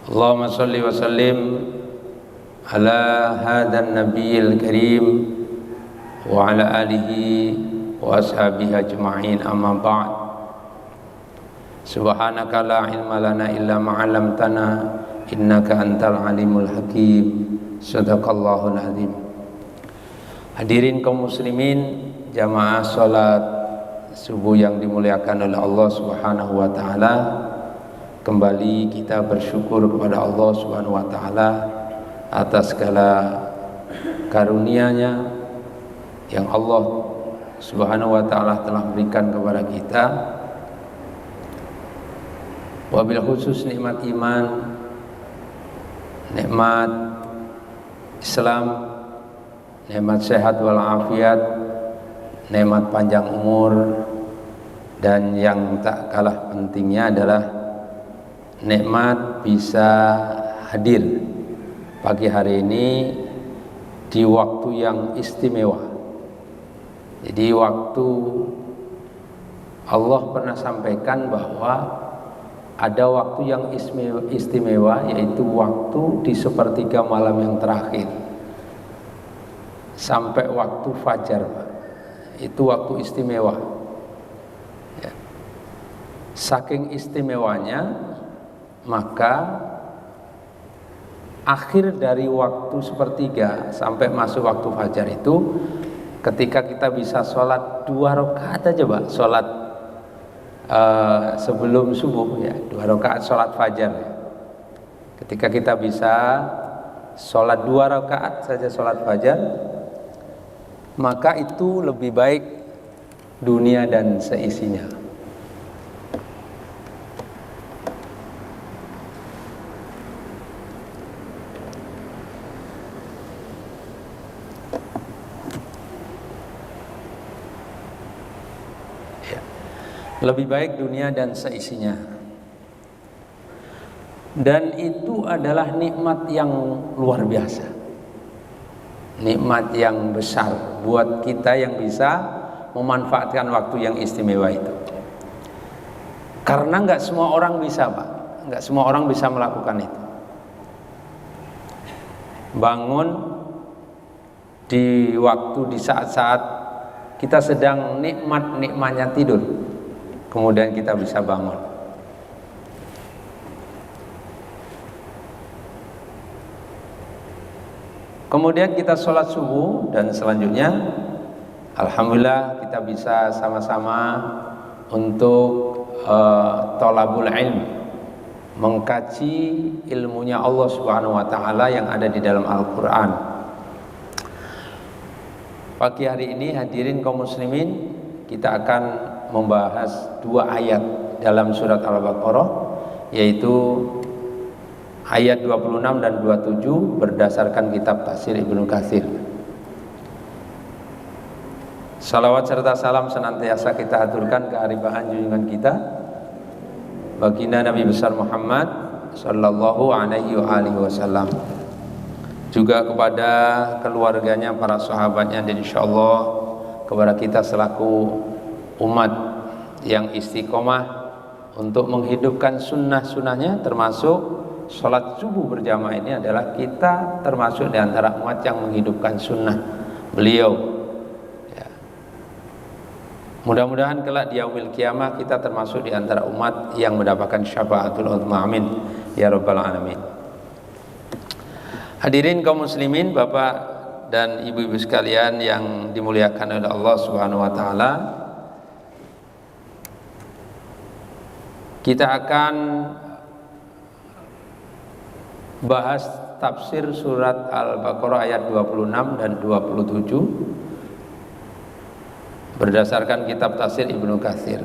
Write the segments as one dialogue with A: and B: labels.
A: Allahumma salli wa sallim ala hadan nabiyil karim wa ala alihi wa ashabihi ajma'in, amma ba'd. Subhanaka la ilma lana illa ma 'allamtana innaka antal alimul hakim. Shadaqallahul azim. Hadirin kaum muslimin, jamaah salat subuh yang dimuliakan oleh Allah Subhanahu wa taala. Kembali kita bersyukur kepada Allah Subhanahu wa taala atas segala karunia-Nya yang Allah Subhanahu wa taala telah berikan kepada kita. Wabil khusus nikmat iman, nikmat Islam, nikmat sehat wal afiat, nikmat panjang umur, dan yang tak kalah pentingnya adalah nikmat bisa hadir pagi hari ini di waktu yang istimewa. Jadi waktu Allah pernah sampaikan bahwa ada waktu yang istimewa, yaitu waktu di sepertiga malam yang terakhir sampai waktu fajar. Itu waktu istimewa ya. Saking istimewanya, maka akhir dari waktu sepertiga sampai masuk waktu fajar itu ketika kita bisa sholat 2 rakaat aja, Pak, sholat sebelum subuh ya, 2 rakaat sholat fajar ya. Ketika kita bisa sholat 2 rakaat saja sholat fajar, maka itu lebih baik dunia dan seisinya. Lebih baik dunia dan seisinya. Dan itu adalah nikmat yang luar biasa, nikmat yang besar buat kita yang bisa memanfaatkan waktu yang istimewa itu. Karena nggak semua orang bisa, Pak, nggak semua orang bisa melakukan itu. Bangun di waktu, di saat-saat kita sedang nikmatnya tidur, kemudian kita bisa bangun. Kemudian kita sholat subuh, dan selanjutnya alhamdulillah kita bisa sama-sama untuk thalabul ilm, mengkaji ilmunya Allah Subhanahu wa taala yang ada di dalam Al-Qur'an. Pagi hari ini hadirin kaum muslimin, kita akan membahas 2 ayat dalam surat Al-Baqarah, yaitu ayat 26 dan 27 berdasarkan kitab tafsir Ibnu Katsir. Salawat serta salam senantiasa kita aturkan ke haribahan junjungan kita baginda Nabi besar Muhammad sallallahu alaihi wasallam, juga kepada keluarganya, para sahabatnya, dan insyaallah kepada kita selaku umat yang istiqomah untuk menghidupkan sunnah-sunnahnya, termasuk sholat subuh berjamaah ini adalah kita termasuk di antara umat yang menghidupkan sunnah beliau ya. Mudah-mudahan kelak di yaumil qiyamah kita termasuk di antara umat yang mendapatkan syafaatul uzma, amin ya rabbal alamin. Hadirin kaum muslimin, bapak dan ibu-ibu sekalian yang dimuliakan oleh Allah Subhanahu wa taala, kita akan bahas tafsir surat Al-Baqarah ayat 26 dan 27 berdasarkan kitab tafsir Ibnu Katsir.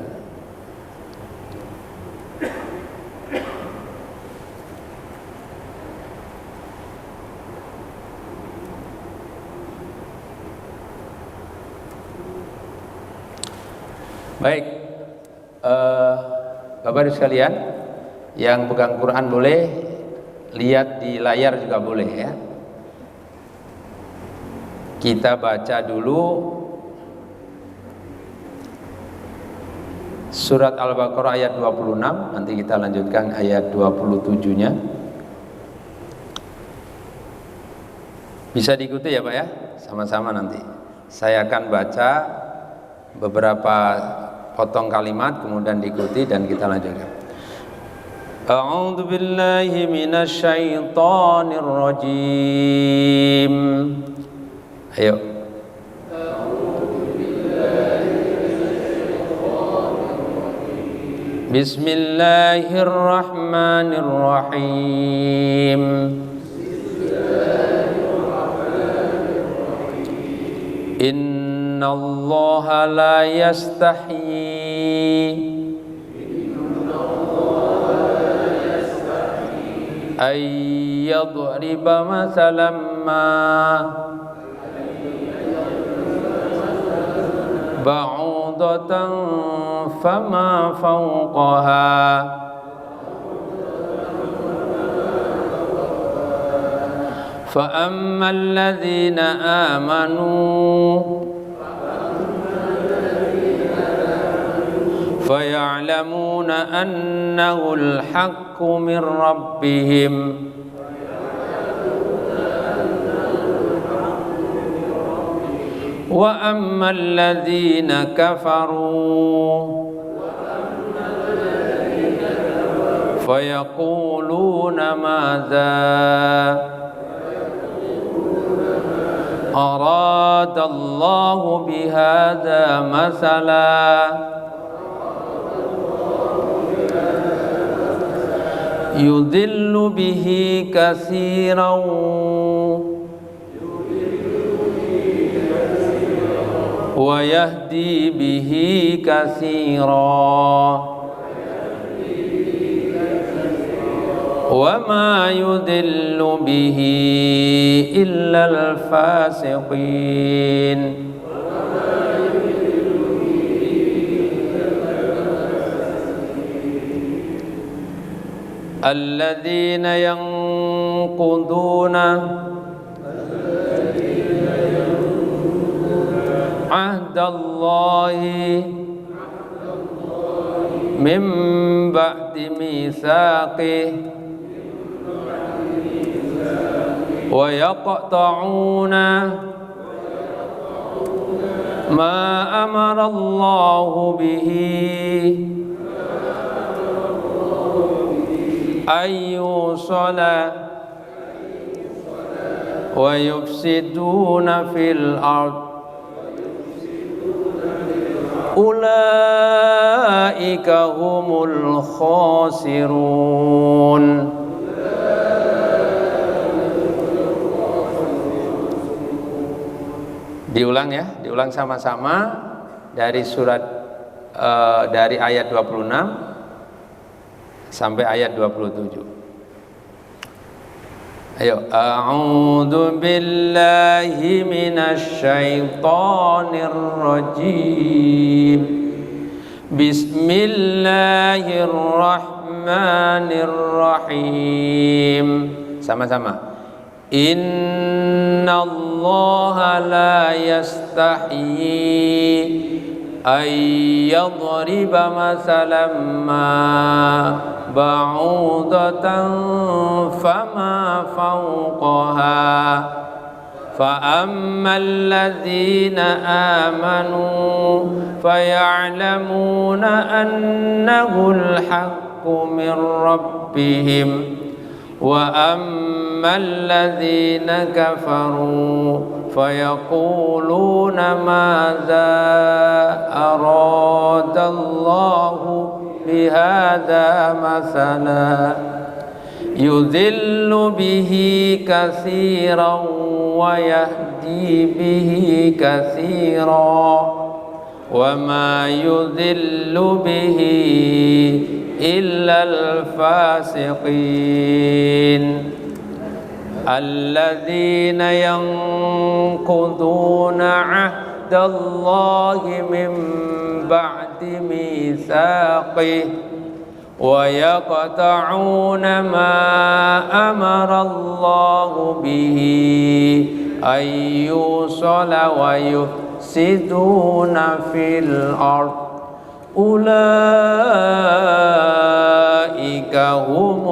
A: Baik, Bapak Ibu sekalian yang pegang Quran boleh lihat di layar juga boleh ya. Kita baca dulu surat Al-Baqarah ayat 26, nanti kita lanjutkan ayat 27-nya. Bisa diikuti ya Pak ya, sama-sama nanti. Saya akan baca beberapa potong kalimat, kemudian diikuti dan kita lanjutkan. A'udzu billahi minasy syaithanir rajim. Ayo. Bismillahirrahmanirrahim. Innallaha la yastahyi ay yadriba mathalan ma ba'udatan fama fawqaha فأما الذين آمنوا فيعلمون أنه الحق من ربهم وأما الذين كفروا فيقولون ماذا أراد الله بهذا مثلا يضل به كثيرا ويهدي به كثيرا وما يضل به إلا الفاسقين الذين ينقضون عهد الله من بعد ميثاقه ويقطعون ما أمر الله به أن يوصل ويفسدون في الأرض أولئك هم الخاسرون. Diulang ya, diulang sama-sama dari surat dari ayat 26 sampai ayat 27. Ayo, a'udzu billahi minasy syaithanir rajim. Bismillahirrahmanirrahim. Sama-sama. Innallaha la yastahyi ay yadriba mathalan ma ba'udatan fama fawqaha فأما الذين آمنوا فيعلمون أنه الحق من ربهم وأما الذين كفروا فيقولون ماذا أراد الله بهذا مثلا يذل به كثيرا ويهدي به كثيرا وما يذل به إلا الفاسقين الذين ينقضون عهد الله من بعد ميثاقه ويقطعون ما أمر الله به أن يوصل ويفسدون في الأرض أولئك هم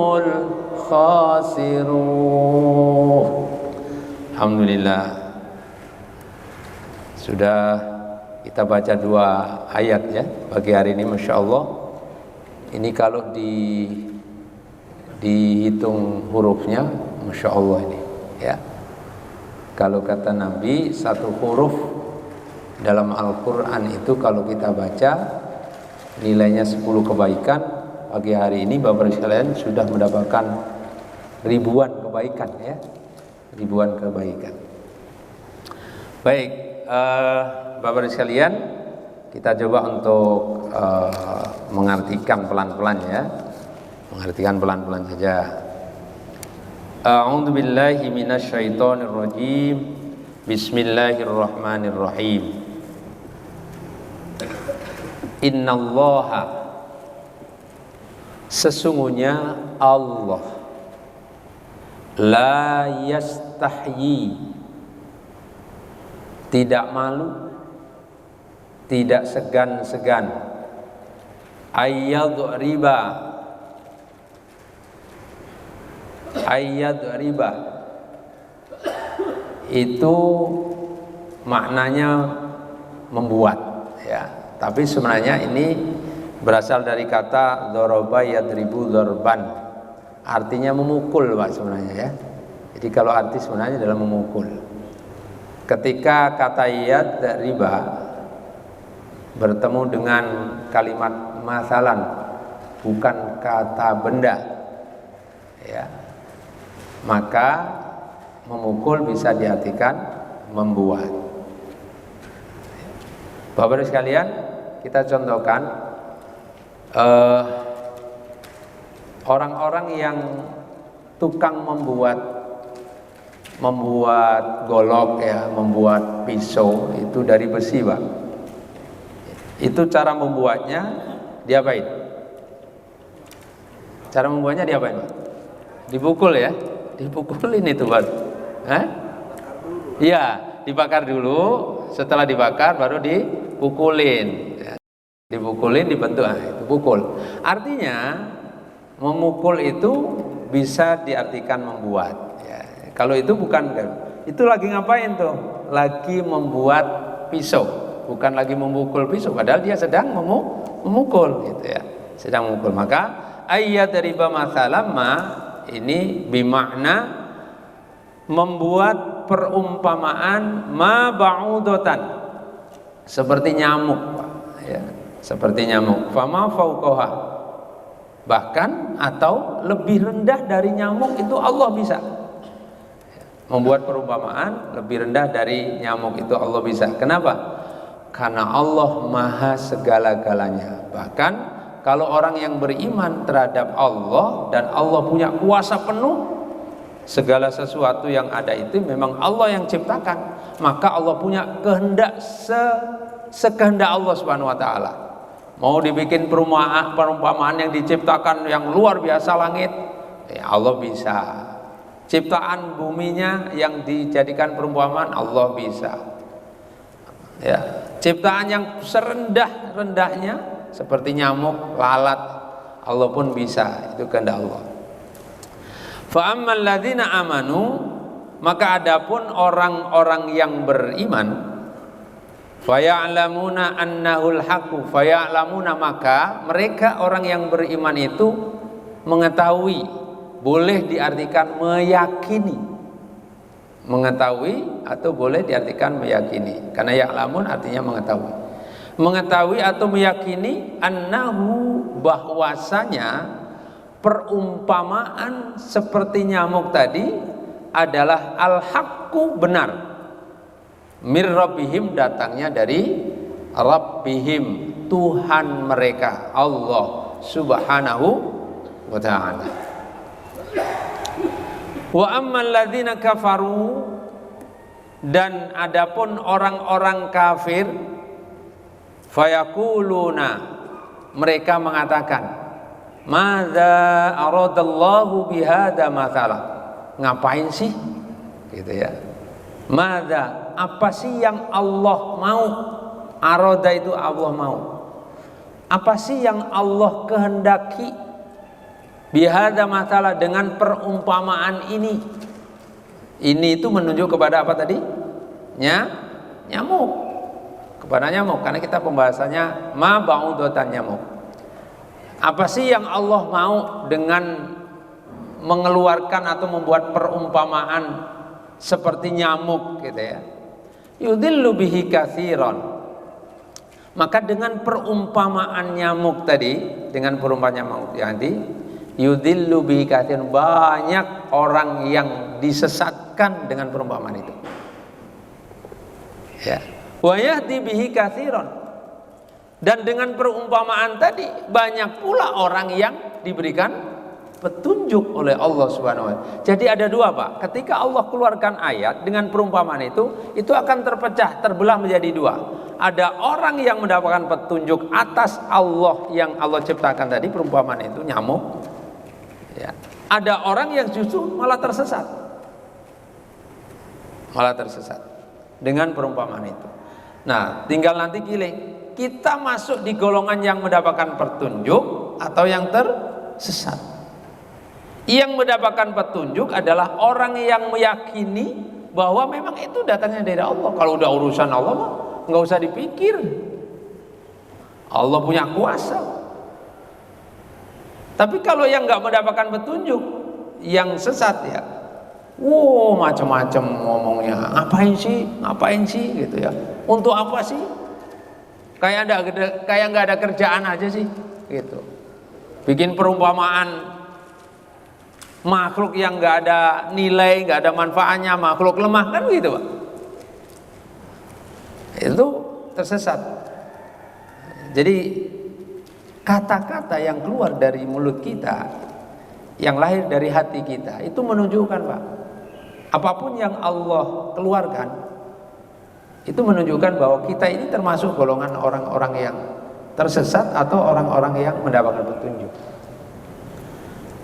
A: الخاسرون. Alhamdulillah sudah kita baca 2 ayat ya pagi hari ini, Masya Allah. Ini kalau dihitung hurufnya, Masya Allah ini ya. Kalau kata Nabi, 1 huruf dalam Al-Quran itu kalau kita baca nilainya 10 kebaikan. Pagi hari ini Bapak sekalian sudah mendapatkan ribuan kebaikan ya, ribuan kebaikan. Baik, Bapak sekalian, kita coba untuk mengartikan pelan-pelan ya, mengartikan pelan-pelan saja. A'udzu billahi minasyaitonir rajim. Bismillahirrahmanirrahim. Innallaha, sesungguhnya Allah, la yastahyi, tidak malu, tidak segan-segan, ayyadriba, itu maknanya membuat ya. Tapi sebenarnya ini berasal dari kata dzaraba yadribu dzarban, artinya memukul Pak sebenarnya ya. Jadi kalau arti sebenarnya adalah memukul. Ketika kata yadriba bertemu dengan kalimat masalan, bukan kata benda ya, maka memukul bisa diartikan membuat. Bapak-bapak sekalian, kita contohkan orang-orang yang tukang membuat golok ya, membuat pisau itu dari besi Pak. Itu cara membuatnya diapain? Cara membuatnya diapain Pak? Dipukul ya, dipukulin itu Pak. Iya, dibakar dulu, setelah dibakar baru dipukulin. Dipukulin dibentuk, itu pukul. Artinya memukul itu bisa diartikan membuat ya. Kalau itu bukan, itu lagi ngapain tuh? Lagi membuat pisau, bukan lagi memukul pisau, padahal dia sedang memukul gitu ya, sedang memukul. Maka ayat dari masalama ini bimakna membuat perumpamaan ma ba'udatan, seperti nyamuk ya, seperti nyamuk, fama fauqaha, bahkan atau lebih rendah dari nyamuk itu Allah bisa membuat perumpamaan lebih rendah dari nyamuk itu Allah bisa. Kenapa? Karena Allah maha segala-galanya. Bahkan kalau orang yang beriman terhadap Allah dan Allah punya kuasa penuh, segala sesuatu yang ada itu memang Allah yang ciptakan, maka Allah punya kehendak sekehendak Allah Subhanahu wa taala. Mau dibikin perumpamaan yang diciptakan yang luar biasa langit, ya Allah bisa. Ciptaan buminya yang dijadikan perumpamaan Allah bisa. Ya, ciptaan yang serendah-rendahnya seperti nyamuk, lalat, Allah pun bisa. Itu kehendak Allah. Fa ammal ladzina amanu, maka adapun orang-orang yang beriman, faya'lamuna annahul haqqu, faya'lamuna, maka mereka orang yang beriman itu mengetahui, boleh diartikan meyakini, mengetahui atau boleh diartikan meyakini, karena ya'lamun artinya mengetahui atau meyakini, annahu, bahwasanya perumpamaan seperti nyamuk tadi adalah al-haqqu, benar, mir rabbihim, datangnya dari rabbihim, Tuhan mereka, Allah Subhanahu wa ta'ala. Wa ammal ladzina kafaru, dan adapun orang-orang kafir, fayaquluna, mereka mengatakan, madza aradallahu bihadza mathala, ngapain sih gitu ya, madza, apa sih yang Allah mau, arada itu Allah mau, apa sih yang Allah kehendaki, bihadza mathala, dengan perumpamaan ini. Ini itu menunjuk kepada apa tadi? Nyamuk. Kepada nyamuk, karena kita pembahasannya ma ba'udatan nyamuk. Apa sih yang Allah mau dengan mengeluarkan atau membuat perumpamaan seperti nyamuk gitu ya? Yudillu bihi katsiran. Maka dengan perumpamaan nyamuk tadi, dengan perumpamaan nyamuk tadi, yudillu bihi katsiran, banyak orang yang disesatkan dengan perumpamaan itu. Ya. Wa yahdi bihi katsiran. Dan dengan perumpamaan tadi banyak pula orang yang diberikan petunjuk oleh Allah Subhanahu wa taala. Jadi ada dua, Pak. Ketika Allah keluarkan ayat dengan perumpamaan itu akan terpecah, terbelah menjadi dua. Ada orang yang mendapatkan petunjuk atas Allah yang Allah ciptakan tadi, perumpamaan itu nyamuk. Ya. Ada orang yang justru malah tersesat. Dengan perumpamaan itu. Nah, tinggal nanti pilih, kita masuk di golongan yang mendapatkan petunjuk atau yang tersesat. Yang mendapatkan petunjuk adalah orang yang meyakini bahwa memang itu datangnya dari Allah. Kalau udah urusan Allah mah nggak usah dipikir. Allah punya kuasa. Tapi kalau yang nggak mendapatkan petunjuk, yang sesat ya, macam-macam ngomongnya. Ngapain sih gitu ya? Untuk apa sih? Kayak nggak ada kerjaan aja sih, gitu. Bikin perumpamaan makhluk yang nggak ada nilai, nggak ada manfaatnya, makhluk lemah, kan gitu, Pak. Itu tersesat. Jadi kata-kata yang keluar dari mulut kita, yang lahir dari hati kita, itu menunjukkan, Pak, apapun yang Allah keluarkan, itu menunjukkan bahwa kita ini termasuk golongan orang-orang yang tersesat atau orang-orang yang mendapatkan petunjuk.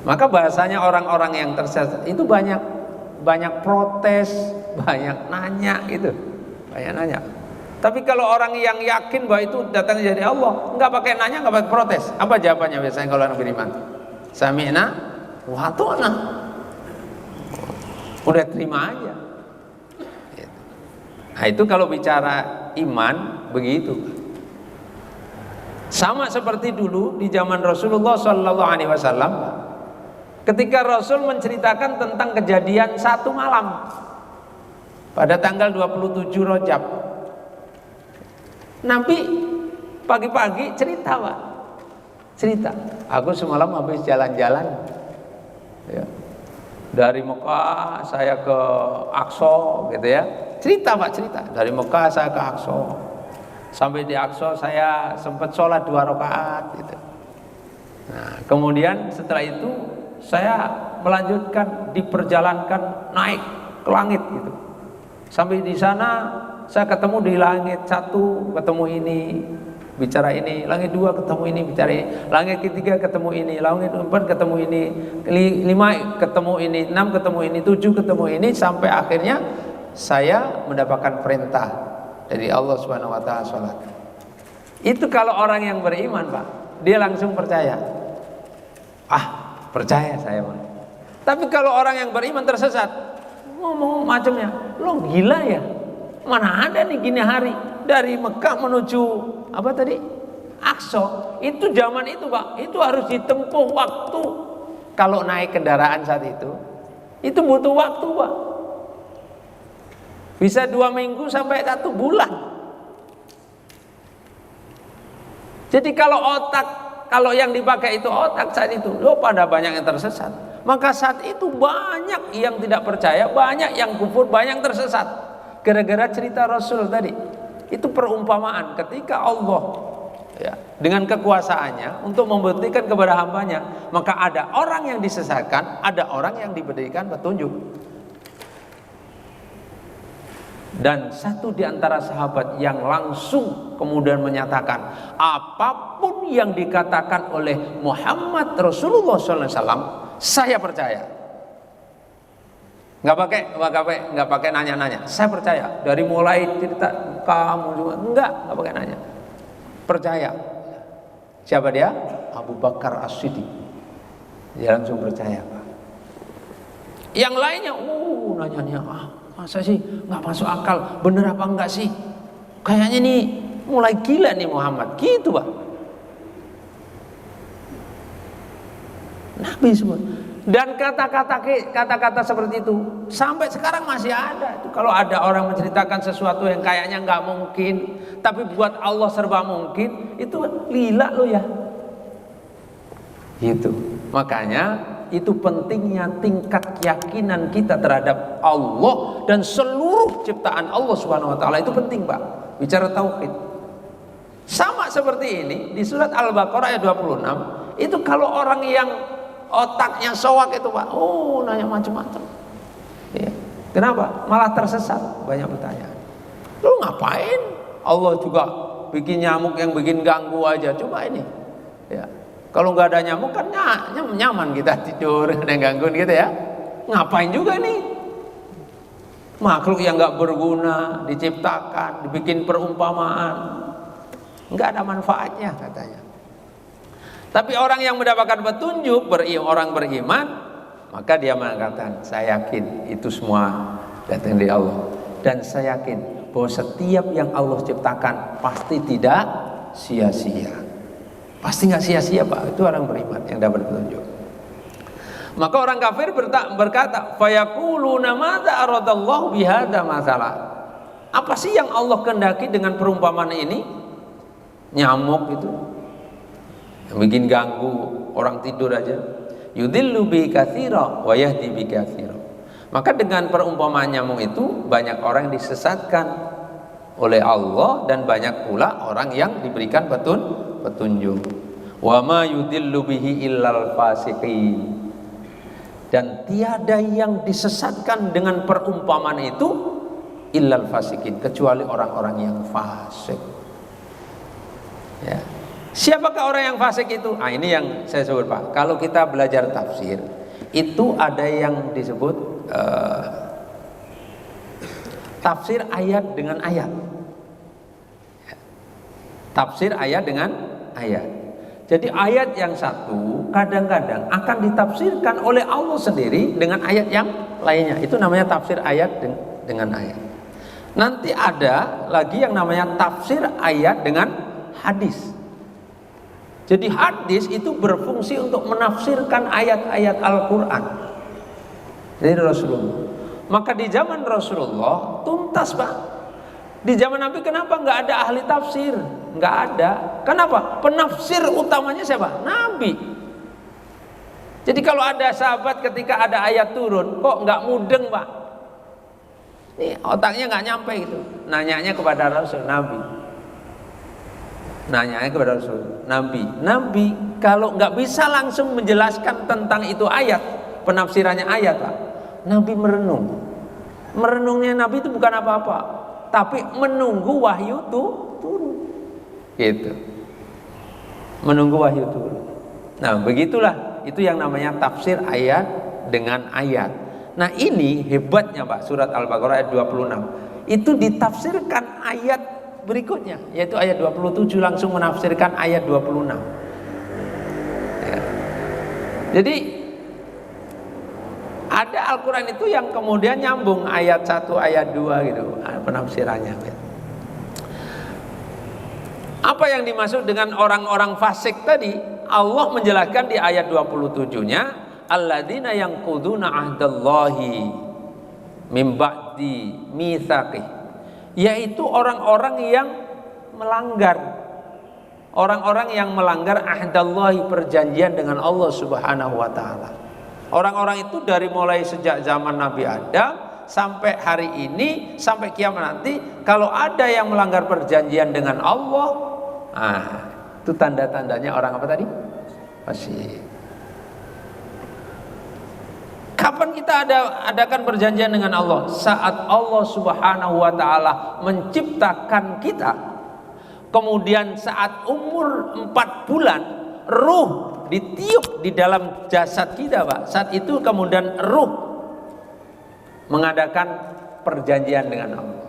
A: Maka bahasanya orang-orang yang tersesat itu banyak protes, banyak nanya gitu, banyak nanya. Tapi kalau orang yang yakin bahwa itu datang dari Allah, nggak pakai nanya, nggak pakai protes, apa jawabannya biasanya kalau orang beriman? Sami'na wa ata'na. Udah terima aja. Nah, itu kalau bicara iman begitu. Sama seperti dulu di zaman Rasulullah Sallallahu Alaihi Wasallam, ketika Rasul menceritakan tentang kejadian satu malam pada tanggal 27 Rajab, Nabi pagi-pagi cerita, Pak. Cerita, aku semalam habis jalan-jalan ya. Dari Mekah saya ke Aqsa gitu ya. Cerita, Pak, cerita. Dari Mekah saya ke Aqsa. Sampai di Aqsa saya sempat sholat 2 rakaat gitu. Nah, kemudian setelah itu saya melanjutkan, diperjalankan naik ke langit gitu. Sampai di sana saya ketemu di langit 1 ketemu ini, bicara ini, langit 2 ketemu ini, bicara ini, langit ketiga ketemu ini, langit 4 ketemu ini, 5 ketemu ini, 6 ketemu ini, 7 ketemu ini, sampai akhirnya saya mendapatkan perintah dari Allah Subhanahu wa taala salat. Itu kalau orang yang beriman, Pak, dia langsung percaya. Percaya saya, Pak. Tapi kalau orang yang beriman tersesat, ngomong macamnya, lo gila ya? Mana ada nih gini hari dari Mekah menuju apa tadi? Aqsa. Itu zaman itu, Pak, itu harus ditempuh waktu. Kalau naik kendaraan saat itu butuh waktu, Pak. Bisa 2 minggu sampai 1 bulan. Jadi kalau yang dipakai itu otak saat itu, pada banyak yang tersesat. Maka saat itu banyak yang tidak percaya, banyak yang kufur, banyak yang tersesat. Gara-gara cerita Rasul tadi. Itu perumpamaan ketika Allah ya, dengan kekuasaannya untuk membuktikan kepada hambanya, maka ada orang yang disesatkan, ada orang yang diberikan petunjuk. Dan satu di antara sahabat yang langsung kemudian menyatakan, apapun yang dikatakan oleh Muhammad Rasulullah SAW, saya percaya. Nggak pakai nanya-nanya. Saya percaya. Dari mulai cerita kamu juga nggak pakai nanya. Percaya. Siapa dia? Abu Bakar As-Siddiq. Dia langsung percaya, Pak. Yang lainnya, nanya-nanya, masa sih nggak masuk akal, bener apa enggak sih? Kayaknya nih mulai gila nih Muhammad, gitu Pak. Nabi semua. Dan kata-kata seperti itu sampai sekarang masih ada. Itu kalau ada orang menceritakan sesuatu yang kayaknya nggak mungkin, tapi buat Allah serba mungkin, itu lila lo ya. Gitu. Makanya itu pentingnya tingkat keyakinan kita terhadap Allah dan seluruh ciptaan Allah Subhanahu wa taala, itu penting, Pak. Bicara tauhid. Sama seperti ini di surat Al-Baqarah ayat 26, itu kalau orang yang otaknya soak itu Pak, nanya macam-macam. Ya. Kenapa? Malah tersesat, banyak pertanyaan. Lu ngapain? Allah juga bikin nyamuk yang bikin ganggu aja. Coba ini. Ya. Kalau nggak ada nyamuk kan nyaman kita tidur, ada yang gangguin gitu ya. Ngapain juga nih? Makhluk yang nggak berguna diciptakan, dibikin perumpamaan, nggak ada manfaatnya katanya. Tapi orang yang mendapatkan petunjuk, orang beriman, maka dia mengatakan, saya yakin itu semua datang dari Allah. Dan saya yakin bahwa setiap yang Allah ciptakan pasti tidak sia-sia. Pasti nggak sia-sia Pak, itu orang beriman yang dapat petunjuk. Maka orang kafir berkata, fayaquluna madza aradallahu bihadza masalah. Apa sih yang Allah kehendaki dengan perumpamaan ini? Nyamuk itu yang bikin ganggu orang tidur aja. Yudillu bi katsira wa yahdi bi katsira. Maka dengan perumpamaan nyamuk itu banyak orang disesatkan oleh Allah dan banyak pula orang yang diberikan petunjuk. Wa ma yudillu bihi illal fasiqin. Dan tiada yang disesatkan dengan perumpamaan itu illal fasiqin, kecuali orang-orang yang fasik. Ya. Siapakah orang yang fasik itu? Ini yang saya sebut Pak. Kalau kita belajar tafsir, itu ada yang disebut tafsir ayat dengan ayat. Tafsir ayat dengan ayat. Jadi ayat yang satu kadang-kadang akan ditafsirkan oleh Allah sendiri dengan ayat yang lainnya. Itu namanya tafsir ayat dengan ayat. Nanti ada lagi yang namanya tafsir ayat dengan hadis. Jadi hadis itu berfungsi untuk menafsirkan ayat-ayat Al-Quran dari Rasulullah. Maka di zaman Rasulullah tuntas Pak. Di zaman Nabi kenapa nggak ada ahli tafsir? Nggak ada. Kenapa? Penafsir utamanya siapa? Nabi. Jadi kalau ada sahabat ketika ada ayat turun, kok nggak mudeng Pak? Nih otaknya nggak nyampe gitu. Nanyanya kepada Rasul Nabi. Nanyanya kepada Rasul Nabi. Nabi kalau nggak bisa langsung menjelaskan tentang itu ayat, penafsirannya ayat Pak, Nabi merenung. Merenungnya Nabi itu bukan apa-apa, tapi menunggu wahyu turun. Gitu. Menunggu wahyu turun. Nah, begitulah itu yang namanya tafsir ayat dengan ayat. Nah, ini hebatnya Pak, surat Al-Baqarah ayat 26. Itu ditafsirkan ayat berikutnya, yaitu ayat 27 langsung menafsirkan ayat 26. Ya. Jadi ada Al-Quran itu yang kemudian nyambung ayat 1, ayat 2 gitu penafsirannya. Apa yang dimaksud dengan orang-orang fasik tadi? Allah menjelaskan di ayat 27-nya, alladzina yanquduna ahdallahi mim ba'di mitsaqih, yaitu orang-orang yang melanggar ahdallahi, perjanjian dengan Allah Subhanahu wa taala. Orang-orang itu dari mulai sejak zaman Nabi Adam sampai hari ini, sampai kiamat nanti, kalau ada yang melanggar perjanjian dengan Allah, itu tanda-tandanya orang apa tadi? Fasik. Kapan kita adakan perjanjian dengan Allah? Saat Allah Subhanahu wa taala menciptakan kita. Kemudian saat umur 4 bulan ruh ditiup di dalam jasad kita Pak. Saat itu kemudian ruh mengadakan perjanjian dengan Allah.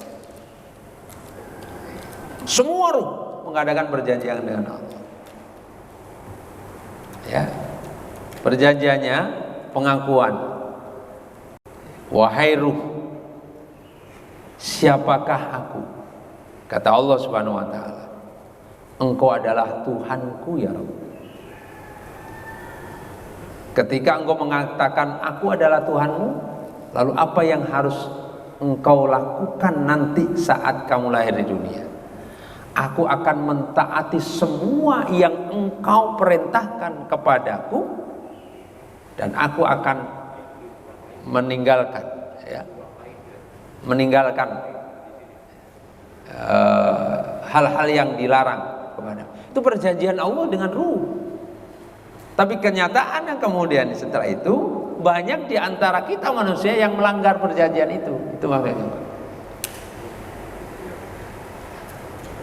A: Semua ruh mengadakan perjanjian dengan Allah. Ya. Perjanjiannya pengakuan. Wahai ruh, siapakah aku? Kata Allah Subhanahu wa taala, engkau adalah Tuhanku ya Rabb. Ketika engkau mengatakan aku adalah Tuhanmu, lalu apa yang harus engkau lakukan nanti saat kamu lahir di dunia? Aku akan mentaati semua yang engkau perintahkan kepadaku, dan aku akan meninggalkan hal-hal yang dilarang kepada. Itu perjanjian Allah dengan ruh. Tapi kenyataannya kemudian setelah itu banyak di antara kita manusia yang melanggar perjanjian itu. Itu makanya.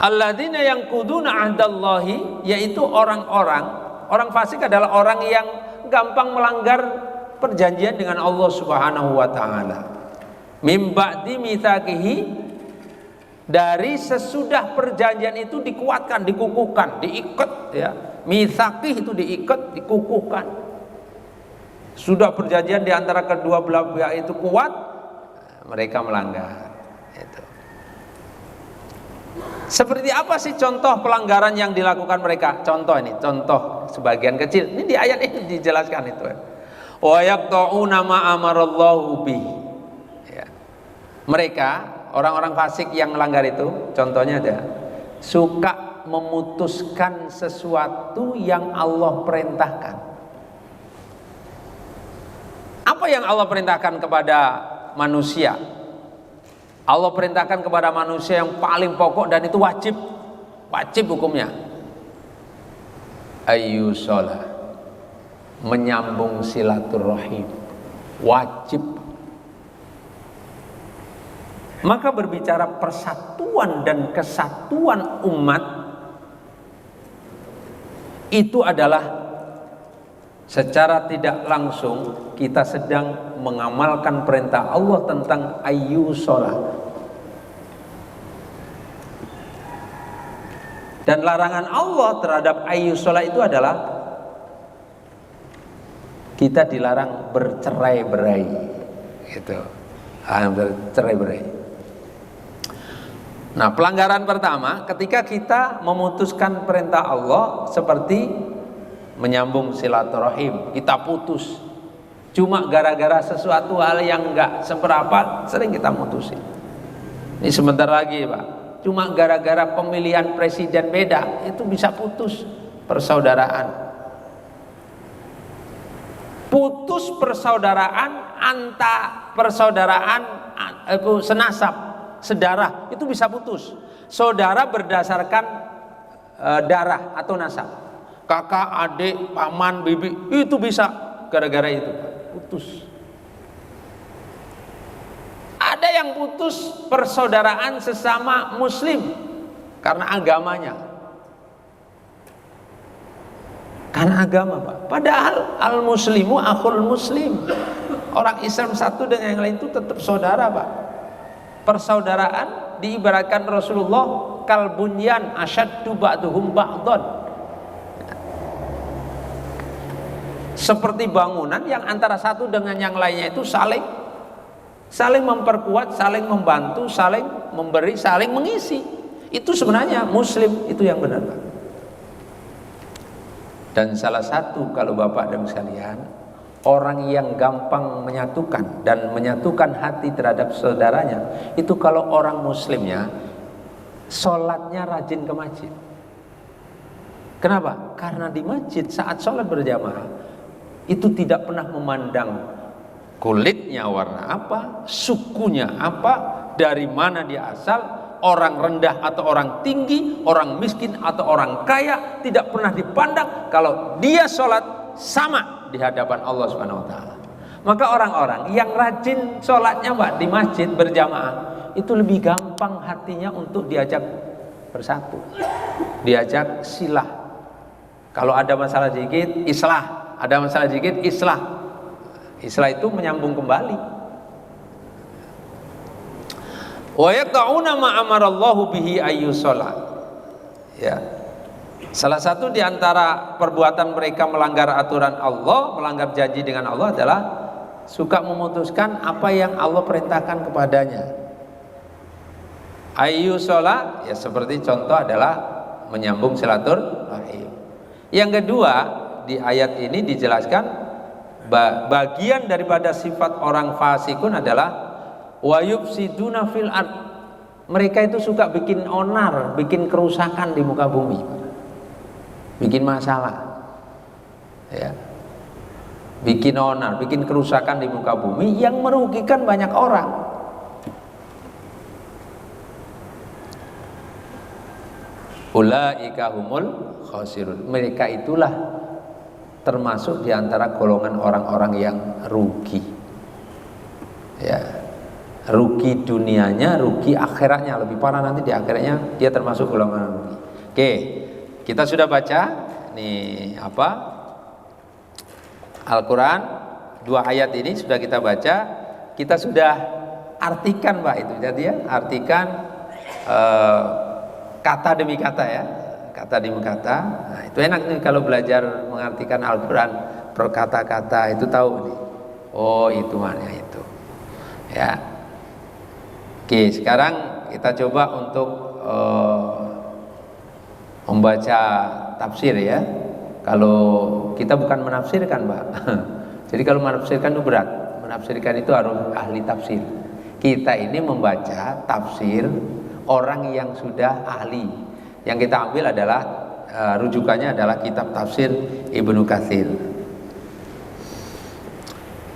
A: Alladzina yanquduna ahdallahi, yaitu orang fasik adalah orang yang gampang melanggar perjanjian dengan Allah Subhanahu wa taala. Mim ba'di mitsaqihi, dari sesudah perjanjian itu dikuatkan, dikukuhkan, diikat ya. Mitsaqih itu diikat, dikukuhkan. Sudah perjanjian di antara kedua belah pihak itu kuat, mereka melanggar. Itu. Seperti apa sih contoh pelanggaran yang dilakukan mereka? Contoh ini, contoh sebagian kecil. Ini di ayat ini dijelaskan itu. Wa yaqta'una ma amarallahu bi. Ya. Mereka, orang-orang fasik yang melanggar itu, contohnya ada suka memutuskan sesuatu yang Allah perintahkan. Apa yang Allah perintahkan kepada manusia? Allah perintahkan kepada manusia yang paling pokok dan itu wajib hukumnya. Ayyusholah, menyambung silaturahim, wajib. Maka berbicara persatuan dan kesatuan umat, itu adalah secara tidak langsung kita sedang mengamalkan perintah Allah tentang ayyusholah. Dan larangan Allah terhadap ayyusholah itu adalah kita dilarang bercerai-berai, gitu. Bercerai-berai. Nah, pelanggaran pertama ketika kita memutuskan perintah Allah seperti menyambung silaturahim, kita putus cuma gara-gara sesuatu hal yang enggak seberapa, sering kita mutusin. Ini sebentar lagi Pak, cuma gara-gara pemilihan presiden beda, itu bisa putus persaudaraan. Putus persaudaraan senasab, sedarah itu bisa putus. Saudara berdasarkan darah atau nasab, kakak, adik, paman, bibi, itu bisa gara-gara itu putus. Ada yang putus persaudaraan sesama muslim karena agamanya, karena agama Pak. Padahal al muslimu akhul muslim, orang Islam satu dengan yang lain itu tetap saudara Pak. Persaudaraan diibaratkan Rasulullah kalbunyan asyaddu ba'duhum ba'dhan, seperti bangunan yang antara satu dengan yang lainnya itu saling memperkuat, saling membantu, saling memberi, saling mengisi. Itu sebenarnya muslim, itu yang benar Pak. Dan salah satu, kalau Bapak dan sekalian, orang yang gampang menyatukan dan menyatukan hati terhadap saudaranya itu kalau orang muslimnya sholatnya rajin ke masjid. Kenapa? Karena di masjid saat sholat berjamaah itu tidak pernah memandang kulitnya warna apa, sukunya apa, dari mana dia asal, orang rendah atau orang tinggi, orang miskin atau orang kaya, tidak pernah dipandang. Kalau dia sholat sama di hadapan Allah Subhanahu wa taala. Maka orang-orang yang rajin sholatnya Pak di masjid berjamaah itu lebih gampang hatinya untuk diajak bersatu, diajak silah. Kalau ada masalah sedikit, islah. Ada masalah sedikit, islah. Islah itu menyambung kembali. Wa yaqta'una ma amarallahu bihi ayyusholah. Ya. Salah satu di antara perbuatan mereka melanggar aturan Allah, melanggar janji dengan Allah adalah suka memutuskan apa yang Allah perintahkan kepadanya. Ayu sholat, ya seperti contoh adalah menyambung silaturahim. Yang kedua, di ayat ini dijelaskan bagian daripada sifat orang fasikun adalah wayufsiduna fil ard. Mereka itu suka bikin onar, bikin kerusakan di muka bumi, bikin masalah, ya. Bikin onar, bikin kerusakan di muka bumi yang merugikan banyak orang. Ulaika humul khasirun. Mereka itulah termasuk di antara golongan orang-orang yang rugi. Ya. Rugi dunianya, rugi akhiratnya. Lebih parah nanti di akhiratnya dia termasuk golongan rugi. Oke, kita sudah baca nih Al-Quran, 2 ayat ini sudah kita baca, kita sudah artikan Pak itu, jadi ya artikan kata demi kata ya, kata demi kata. Nah, itu enak nih kalau belajar mengartikan Al-Quran per kata-kata itu tahu nih, oh itu maknanya itu, ya. Oke, sekarang kita coba untuk membaca tafsir ya. Kalau kita bukan menafsirkan, Pak. Jadi kalau menafsirkan itu berat. Menafsirkan itu harus ahli tafsir. Kita ini membaca tafsir orang yang sudah ahli. Yang kita ambil adalah rujukannya adalah kitab tafsir Ibnu Katsir.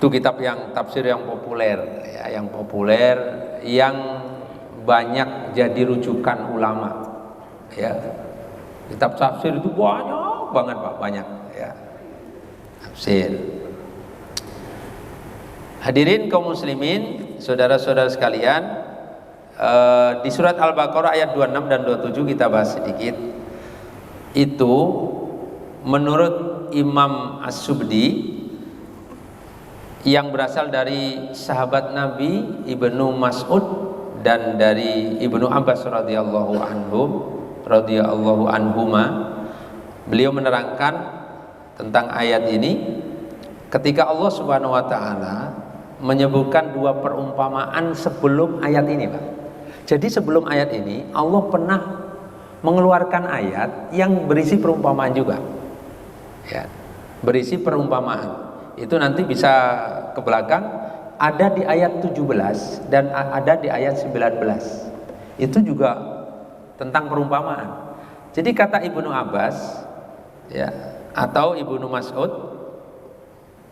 A: Itu kitab yang tafsir yang populer, ya, yang populer, yang banyak jadi rujukan ulama. Ya. Kitab tafsir itu banyak banget Pak, banyak ya. Tafsir. Hadirin kaum muslimin, saudara-saudara sekalian, di surat Al-Baqarah ayat 26 dan 27 kita bahas sedikit. Itu menurut Imam As-Subdi yang berasal dari sahabat Nabi Ibnu Mas'ud dan dari Ibnu Abbas radhiyallahu anhuma. Beliau menerangkan tentang ayat ini ketika Allah Subhanahu wa taala menyebutkan 2 perumpamaan sebelum ayat ini, Pak. Jadi sebelum ayat ini Allah pernah mengeluarkan ayat yang berisi perumpamaan juga. Ya, berisi perumpamaan. Itu nanti bisa ke belakang, ada di ayat 17 dan ada di ayat 19. Itu juga tentang perumpamaan. Jadi kata Ibnu Abbas ya, atau Ibnu Mas'ud,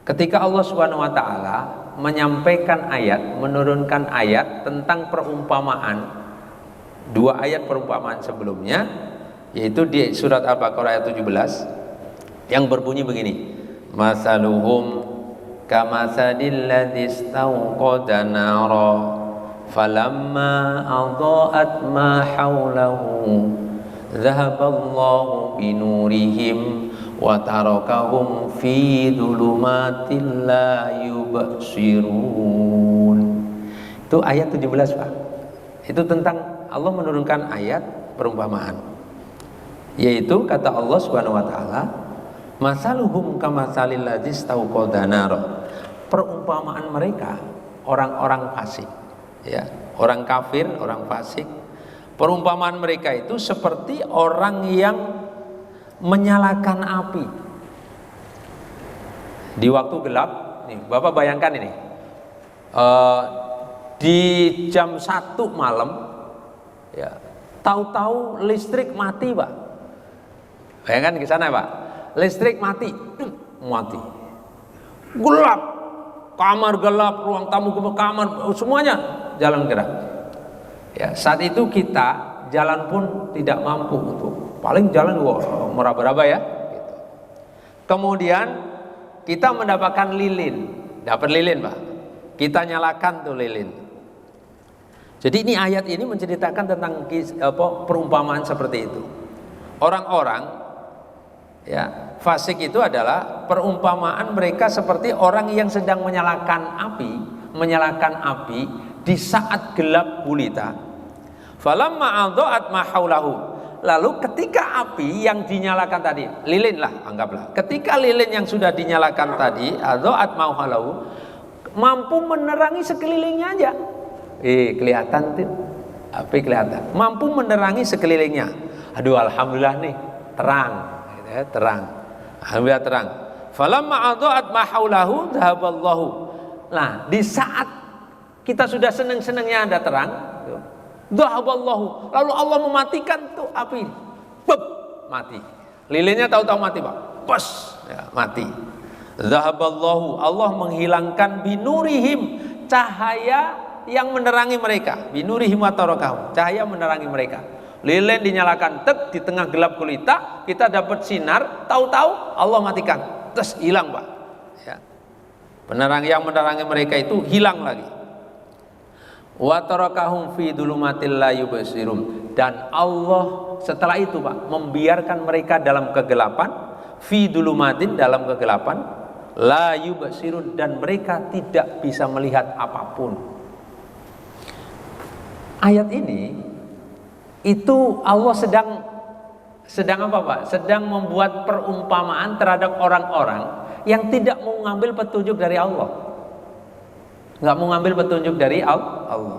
A: ketika Allah Subhanahu wa taala menyampaikan ayat, menurunkan ayat tentang perumpamaan, 2 ayat perumpamaan sebelumnya, yaitu di surat Al-Baqarah ayat 17 yang berbunyi begini, masaluhum kamasalil ladzi istauqada nara falamma adha'at ma haulahu dhahaballahu binurihim wa tarakahum fi dhulumatin la yubsirun. Itu ayat 17 Pak. Itu tentang Allah menurunkan ayat perumpamaan, yaitu kata Allah Subhanahu wa taala, masaluhum kamasalil ladzi istauqada nara. Perumpamaan mereka orang-orang fasik ya, orang kafir, orang fasik. Perumpamaan mereka itu seperti orang yang menyalakan api di waktu gelap. Nih, Bapak bayangkan ini, di jam 1 malam, ya, tahu-tahu listrik mati, Pak. Bayangkan ke sana, Pak. Listrik mati, gelap, kamar gelap, ruang tamu gelap, kamar semuanya jalan gerak. Ya, saat itu kita jalan pun tidak mampu untuk, paling jalan meraba-raba ya. Gitu. Kemudian kita mendapatkan lilin, dapat lilin Pak. Kita nyalakan tuh lilin. Jadi ini ayat ini menceritakan tentang perumpamaan seperti itu. Orang-orang ya fasik itu adalah perumpamaan mereka seperti orang yang sedang menyalakan api di saat gelap gulita. Falamma adha'at ma haulahu. Lalu ketika api yang dinyalakan tadi, lilin lah anggaplah. Ketika lilin yang sudah dinyalakan tadi, adha'at ma haulahu, mampu menerangi sekelilingnya aja. Kelihatan tuh. Apa kelihatan? Mampu menerangi sekelilingnya. Aduh, alhamdulillah nih, terang, gitu ya, terang. Alhamdulillah terang. Falamma adaat ma haulahu dhahaballahu. Nah, di saat kita sudah seneng-senengnya ada terang, dhahaballahu, lalu Allah mematikan tuh api. Bep, mati. Lilinnya tahu-tahu mati, Pak. Pos, ya, mati. Dhahaballahu, Allah menghilangkan binurihim, cahaya yang menerangi mereka. Binurihim wa tarakahum, cahaya menerangi mereka. Lilin dinyalakan, tek, di tengah gelap gulita kita dapat sinar, tahu-tahu Allah matikan, terus hilang, Pak. Ya. Penerang yang menerangi mereka itu hilang lagi. Wa tarakahum fi dhulumatil la yubsirun, dan Allah setelah itu, Pak, membiarkan mereka dalam kegelapan, fi dhulumatin, dalam kegelapan, la yubsirun, dan mereka tidak bisa melihat apapun. Ayat ini itu Allah sedang apa, Pak? Sedang membuat perumpamaan terhadap orang-orang yang tidak mau ngambil petunjuk dari Allah. Nggak mau ngambil petunjuk dari Allah.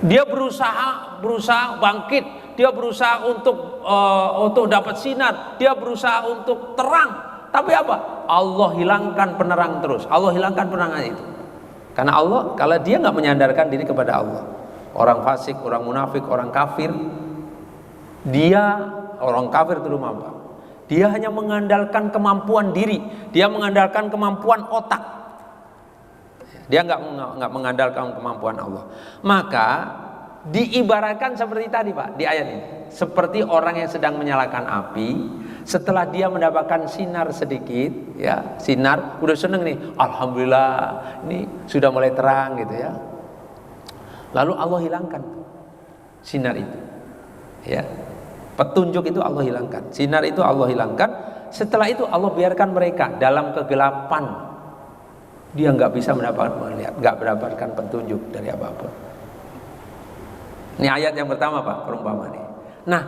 A: Dia berusaha bangkit, dia berusaha untuk dapat sinar, dia berusaha untuk terang. Tapi apa? Allah hilangkan penerang terus. Allah hilangkan penerangan itu. Karena Allah, kalau dia nggak menyandarkan diri kepada Allah, orang fasik, orang munafik, orang kafir, orang kafir itu Pak, dia hanya mengandalkan kemampuan diri, dia mengandalkan kemampuan otak, dia nggak mengandalkan kemampuan Allah. Maka diibaratkan seperti tadi, Pak, di ayat ini, seperti orang yang sedang menyalakan api. Setelah dia mendapatkan sinar sedikit, ya, sinar, udah seneng nih, alhamdulillah, ini sudah mulai terang gitu ya. Lalu Allah hilangkan sinar itu, ya, petunjuk itu Allah hilangkan, sinar itu Allah hilangkan. Setelah itu Allah biarkan mereka dalam kegelapan, dia nggak bisa melihat, nggak mendapatkan petunjuk dari apapun. Ini ayat yang pertama, Pak, perumpamaan ini. Nah,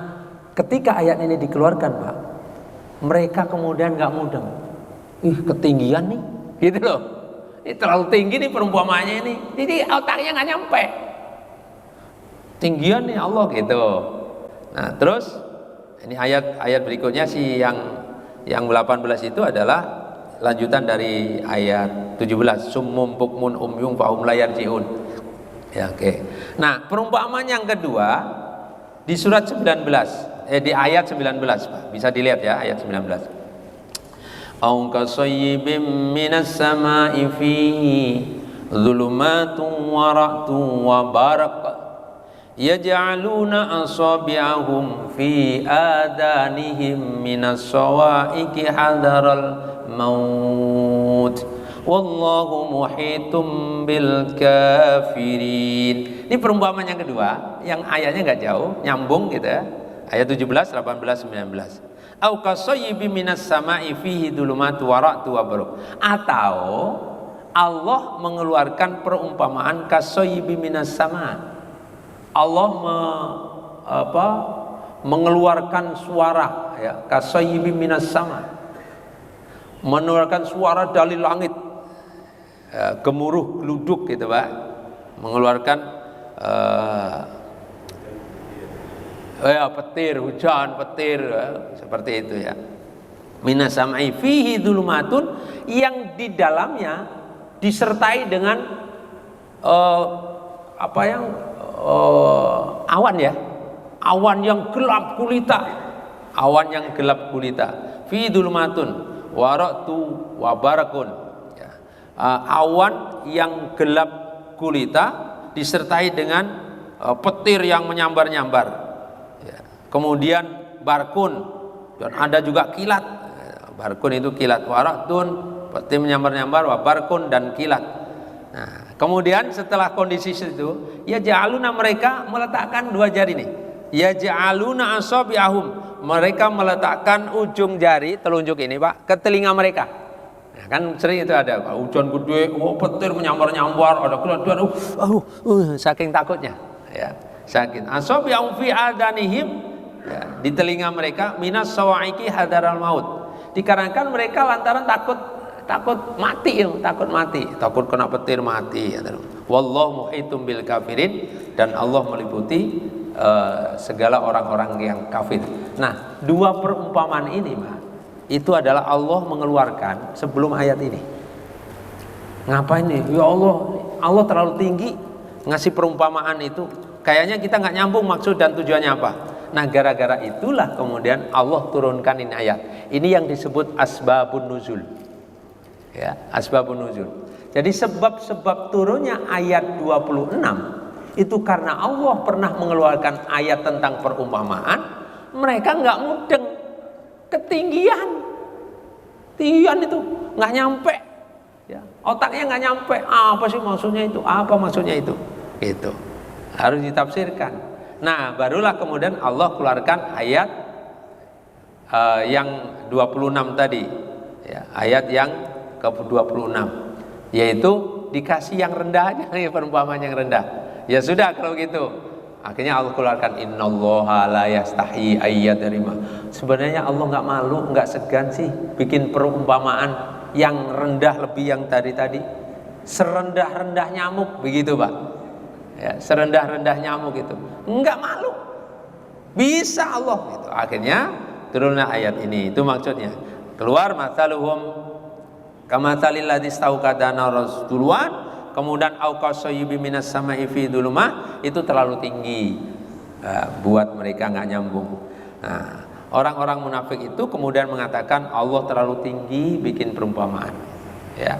A: ketika ayat ini dikeluarkan, Pak, mereka kemudian nggak mudeng, ketinggian nih, gitu loh. Ini terlalu tinggi nih perumpamaannya ini, jadi otaknya nggak nyampe. Tinggian nih Allah, gitu. Nah, terus ini ayat berikutnya sih yang 18 itu adalah lanjutan dari ayat 17, summum bukmun umyum fahum la yarji'un. Ya, oke. Nah, perumpamaan yang kedua di surat 19, di ayat 19, Pak. Bisa dilihat ya, ayat 19. Au kasayyibim minas sama'i fihi dhulumatun wa ra'tun wa baraq yaj'aluna asabi'ahum fi adanihim minas sawa'iqi hadaral maut wallahu muhitum bil kafirin. Ini perumpamaan yang kedua, yang ayatnya nggak jauh, nyambung gitu ya. Ayat 17, 18, 19. Au kasayyibim minas sama'i fihi dhulumatu wa ra'tu wa barq. Atau Allah mengeluarkan perumpamaan kasayyibim minas sama'. Allah mengeluarkan suara, ya, kasayyibim minas sama'. Mengeluarkan suara dari langit, ya, gemuruh geluduk gitu, Pak. Mengeluarkan petir, hujan, petir, seperti itu ya. Minas sama'i fihi dhulumatun, yang di dalamnya disertai dengan awan ya. Awan yang gelap gulita. Awan yang gelap gulita. Fihi dhulumatun wa ra'tu wa barakun. Ya. Awan yang gelap gulita disertai dengan petir yang menyambar-nyambar. Kemudian barkun, dan ada juga kilat. Barkun itu kilat, waratun, petir menyambar-nyambar, barkun dan kilat. Nah, kemudian setelah kondisi itu, ya ja'aluna, mereka meletakkan dua jari nih. Ya ja'aluna asabi'ahum, mereka meletakkan ujung jari telunjuk ini, Pak, ke telinga mereka. Nah, kan sering itu ada, Pak, hujan gede, petir menyambar-nyambar, ada kilat, saking takutnya, ya. Saking asabi'ahum fi adanihim, ya, di telinga mereka, minas sawa'iqi hadaral maut, dikarenakan mereka lantaran takut mati, takut kena petir mati. Wallahu muhitum bil kafirin, dan Allah meliputi segala orang-orang yang kafir. Nah, dua perumpamaan ini, Pak, itu adalah Allah mengeluarkan sebelum ayat ini. Ngapain nih? Ya Allah terlalu tinggi ngasih perumpamaan itu. Kayaknya kita nggak nyambung maksud dan tujuannya apa. Nah, gara-gara itulah kemudian Allah turunkan ini ayat. Ini yang disebut asbabun nuzul. Ya, asbabun nuzul. Jadi sebab-sebab turunnya ayat 26 itu karena Allah pernah mengeluarkan ayat tentang perumpamaan, mereka nggak mudeng, ketinggian itu nggak nyampe, ya, otaknya nggak nyampe. Apa sih maksudnya itu? Apa maksudnya itu? Gitu. Harus ditafsirkan. Nah, barulah kemudian Allah keluarkan ayat yang 26 tadi, ya, ayat yang ke-26, yaitu dikasih yang rendah aja, perumpamaan yang rendah. Ya sudah kalau gitu. Akhirnya Allah keluarkan innallaha la yastahi ayyadrima. Sebenarnya Allah nggak malu, nggak segan sih bikin perumpamaan yang rendah lebih yang tadi. Serendah-rendah nyamuk begitu, Pak. Ya, serendah-rendah nyamuk itu. Nggak malu. Bisa Allah gitu. Akhirnya turunlah ayat ini. Itu maksudnya. Keluar masaluhum kamatsalil ladzi stauqada naras duluan, kemudian auqasayyibin minas sama'i fi dhulumah, itu terlalu tinggi, buat mereka nggak nyambung. Nah, orang-orang munafik itu kemudian mengatakan Allah terlalu tinggi bikin perumpamaan, ya,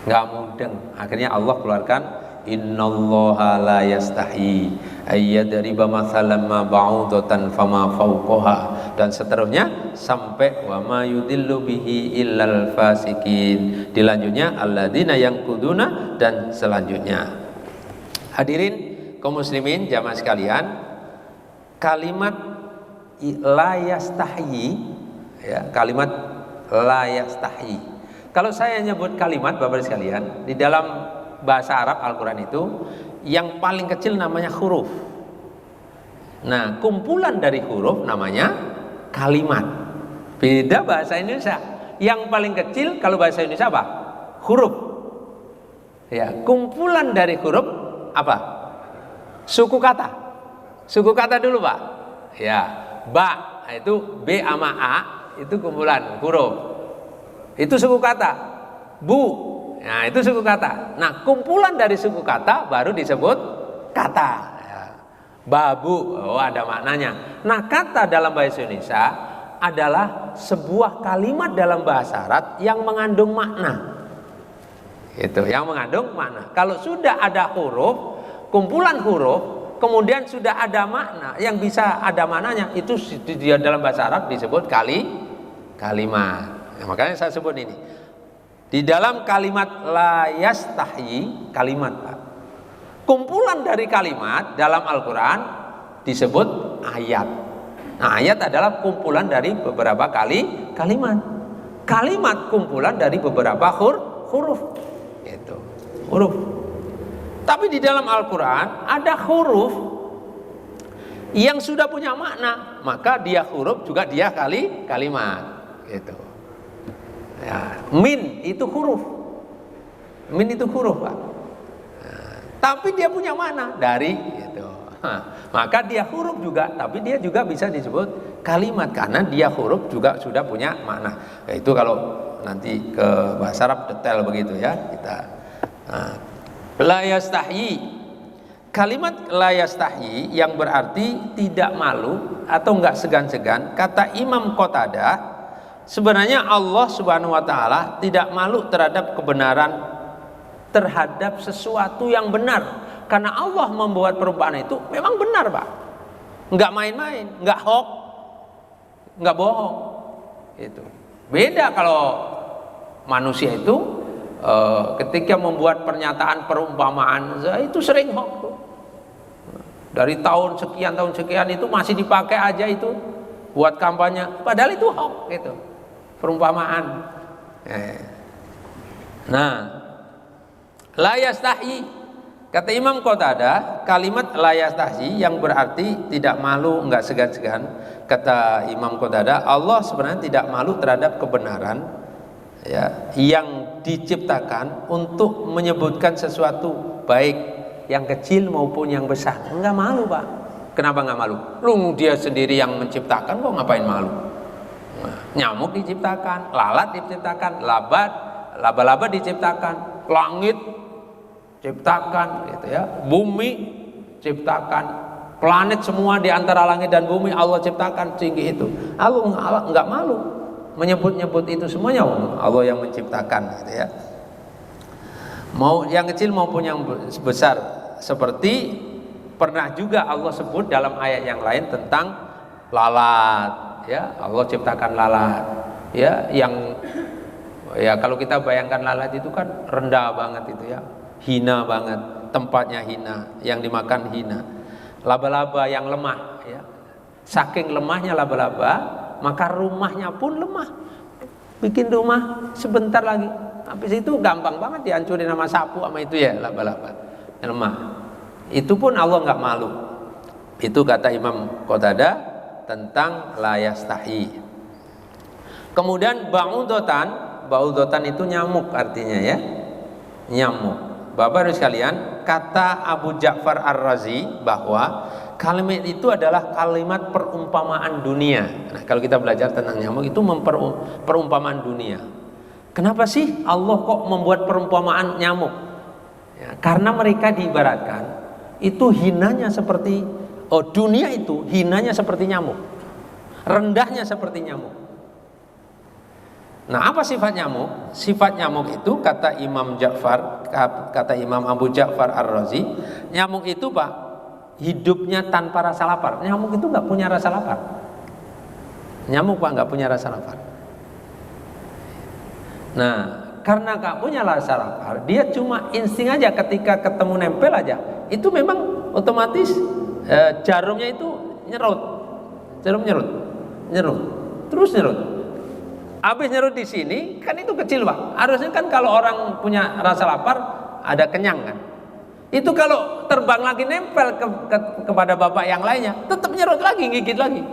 A: nggak mudeng. Akhirnya Allah keluarkan innallaha la yastahi ayyadriba mathalan ma ba'udatan fama fawqaha, dan seterusnya sampai wa ma yudillu bihi illal fasikin. Dilanjutnya alladzina yanquduna, dan selanjutnya. Hadirin kaum muslimin jamaah sekalian, kalimat la yastahi, ya, kalimat la yastahi. Kalau saya nyebut kalimat Bapak sekalian, di dalam bahasa Arab Al-Quran itu yang paling kecil namanya huruf. Nah, kumpulan dari huruf namanya kalimat. Beda bahasa Indonesia. Yang paling kecil kalau bahasa Indonesia apa? Huruf. Ya, kumpulan dari huruf apa? Suku kata. Suku kata dulu, Pak. Ya, ba itu B sama A itu kumpulan huruf. Itu suku kata. Bu, nah itu suku kata. Nah, kumpulan dari suku kata baru disebut kata. Ya. Babu, oh ada maknanya. Nah, kata dalam bahasa Indonesia adalah sebuah kalimat dalam bahasa Arab yang mengandung makna. Itu, yang mengandung makna. Kalau sudah ada huruf, kumpulan huruf, kemudian sudah ada makna yang bisa ada maknanya, itu dalam bahasa Arab disebut kalimat. Nah, makanya saya sebut ini. Di dalam kalimat la yastahi, kalimat, Pak. Kumpulan dari kalimat dalam Al-Quran disebut ayat. Nah, ayat adalah kumpulan dari beberapa kalimat. Kalimat kumpulan dari beberapa huruf. Itu, huruf. Tapi di dalam Al-Quran ada huruf yang sudah punya makna, maka dia huruf juga dia kalimat. Gitu. Ya, min itu huruf. Min itu huruf, Pak. Nah, tapi dia punya makna dari gitu. Maka dia huruf juga, tapi dia juga bisa disebut kalimat karena dia huruf juga sudah punya makna. Ya, itu kalau nanti ke bahasa Arab detail begitu ya kita. Nah, la yastahi. Kalimat la yastahi yang berarti tidak malu atau enggak segan-segan, kata Imam Qatadah, sebenarnya Allah Subhanahu wa taala tidak malu terhadap kebenaran, terhadap sesuatu yang benar. Karena Allah membuat perumpamaan itu memang benar, Pak. Enggak main-main, enggak hoax, enggak bohong. Itu. Beda kalau manusia itu ketika membuat pernyataan perumpamaan itu sering hoax tuh. Dari tahun sekian itu masih dipakai aja itu buat kampanye, padahal itu hoax gitu. Perumpamaan. Nah, la yastahi, kata Imam Qatadah, kalimat la yastahi yang berarti tidak malu, enggak segan-segan. Kata Imam Qatadah, Allah sebenarnya tidak malu terhadap kebenaran, ya, yang diciptakan untuk menyebutkan sesuatu baik yang kecil maupun yang besar. Enggak malu, Pak. Kenapa enggak malu? Lu dia sendiri yang menciptakan, kok ngapain malu? Nyamuk diciptakan, lalat diciptakan, laba-laba diciptakan, langit ciptakan, gitu ya, bumi ciptakan, planet semua di antara langit dan bumi Allah ciptakan tinggi itu. Allah enggak malu menyebut-nyebut itu semuanya Allah yang menciptakan, gitu ya. Mau yang kecil maupun yang besar, seperti pernah juga Allah sebut dalam ayat yang lain tentang lalat. Ya, Allah ciptakan lalat. Ya, yang ya kalau kita bayangkan lalat itu kan rendah banget itu ya, hina banget, tempatnya hina, yang dimakan hina. Laba-laba yang lemah, ya, saking lemahnya laba-laba, maka rumahnya pun lemah. Bikin rumah sebentar lagi, habis itu gampang banget dihancurin sama sapu sama itu ya, laba-laba lemah. Itu pun Allah nggak malu. Itu kata Imam Qatadah tentang la yastahi. Kemudian ba'udotan itu nyamuk artinya ya, nyamuk. Bapak Ibu sekalian, kata Abu Ja'far Ar-Razi bahwa kalimat itu adalah kalimat perumpamaan dunia. Nah, kalau kita belajar tentang nyamuk itu perumpamaan dunia. Kenapa sih Allah kok membuat perumpamaan nyamuk? Ya, karena mereka diibaratkan itu hinanya seperti dunia itu hinanya seperti nyamuk, rendahnya seperti nyamuk. Nah, apa sifat nyamuk? Sifat nyamuk itu kata Imam Abu Ja'far Ar-Razi, nyamuk itu Pak, hidupnya tanpa rasa lapar. Nyamuk itu nggak punya rasa lapar. Nyamuk Pak nggak punya rasa lapar. Nah, karena nggak punya rasa lapar, dia cuma insting aja ketika ketemu nempel aja. Itu memang otomatis jarumnya itu nyerut, terus nyerut. Habis nyerut di sini kan itu kecil Pak. Harusnya kan kalau orang punya rasa lapar ada kenyang kan. Itu kalau terbang lagi nempel kepada bapak yang lainnya, tetap nyerut lagi, gigit lagi.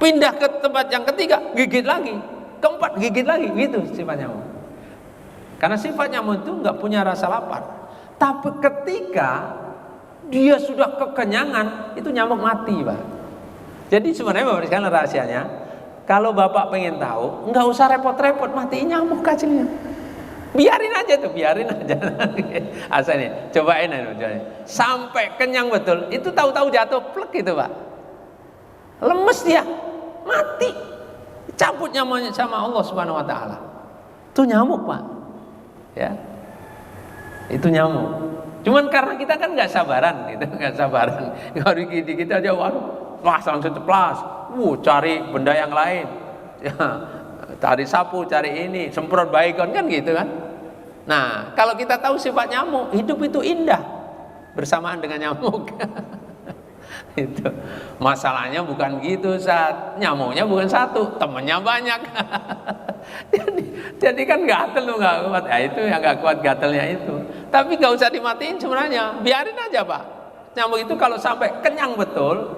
A: Pindah ke tempat yang ketiga, gigit lagi. Keempat, gigit lagi. Gitu sifat nyamuk. Karena sifat nyamuk itu nggak punya rasa lapar. Tapi ketika dia sudah kekenyangan, itu nyamuk mati Pak. Jadi sebenarnya Bapak sekalian rahasianya, kalau Bapak pengen tahu, nggak usah repot-repot matiin nyamuk kecilnya. Biarin aja tuh, biarin aja. Asalnya, cobain aja. Sampai kenyang betul, itu tahu-tahu jatuh plek itu Pak. Lemes dia, mati. Cabut nyamuknya sama Allah Subhanahu wa taala. Itu nyamuk Pak. Ya. Itu nyamuk. Cuman karena kita kan nggak sabaran, gitu, nggak sabaran. Kalau dikit-dikit aja, waduh, langsung ceplas, cari benda yang lain, ya, cari sapu, cari ini, semprot baygon kan gitu kan. Nah, kalau kita tahu sifat nyamuk, hidup itu indah bersamaan dengan nyamuk. Itu masalahnya bukan gitu saat nyamuknya bukan satu, temennya banyak. jadi kan gatel lu nggak kuat, ya itu yang nggak kuat gatelnya itu. Tapi nggak usah dimatiin sebenarnya, biarin aja Pak. Nyamuk itu kalau sampai kenyang betul,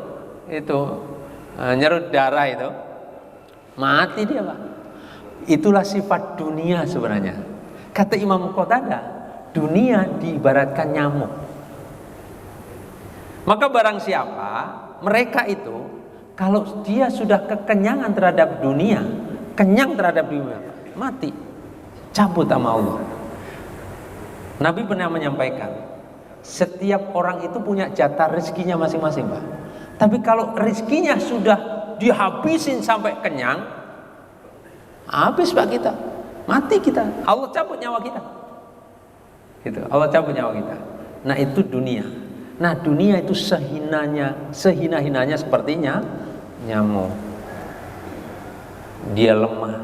A: itu nyerut darah itu, mati dia Pak. Itulah sifat dunia sebenarnya. Kata Imam Qatadah, dunia diibaratkan nyamuk. Maka barang siapa mereka itu, kalau dia sudah kekenyangan terhadap dunia, kenyang terhadap dunia, mati, cabut sama Allah. Nabi pernah menyampaikan, setiap orang itu punya jatah rezekinya masing-masing Pak. Tapi kalau rezekinya sudah dihabisin sampai kenyang, habis Pak kita, mati kita, Allah cabut nyawa kita. Gitu, Allah cabut nyawa kita. Nah itu dunia. Nah dunia itu sehina-hinanya sepertinya nyamuk. Dia lemah,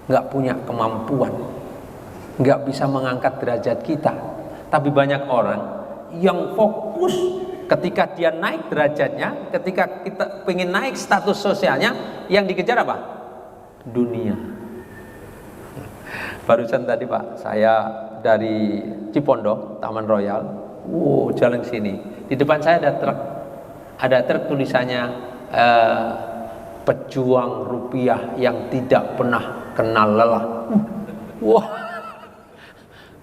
A: nggak punya kemampuan, nggak bisa mengangkat derajat kita. Tapi banyak orang yang fokus ketika dia naik derajatnya, ketika kita pengen naik status sosialnya, yang dikejar apa? Dunia. Barusan tadi Pak, saya dari Cipondoh, Taman Royal, jalan sini. Di depan saya ada truk tulisannya pejuang rupiah yang tidak pernah kenal lelah. Wah,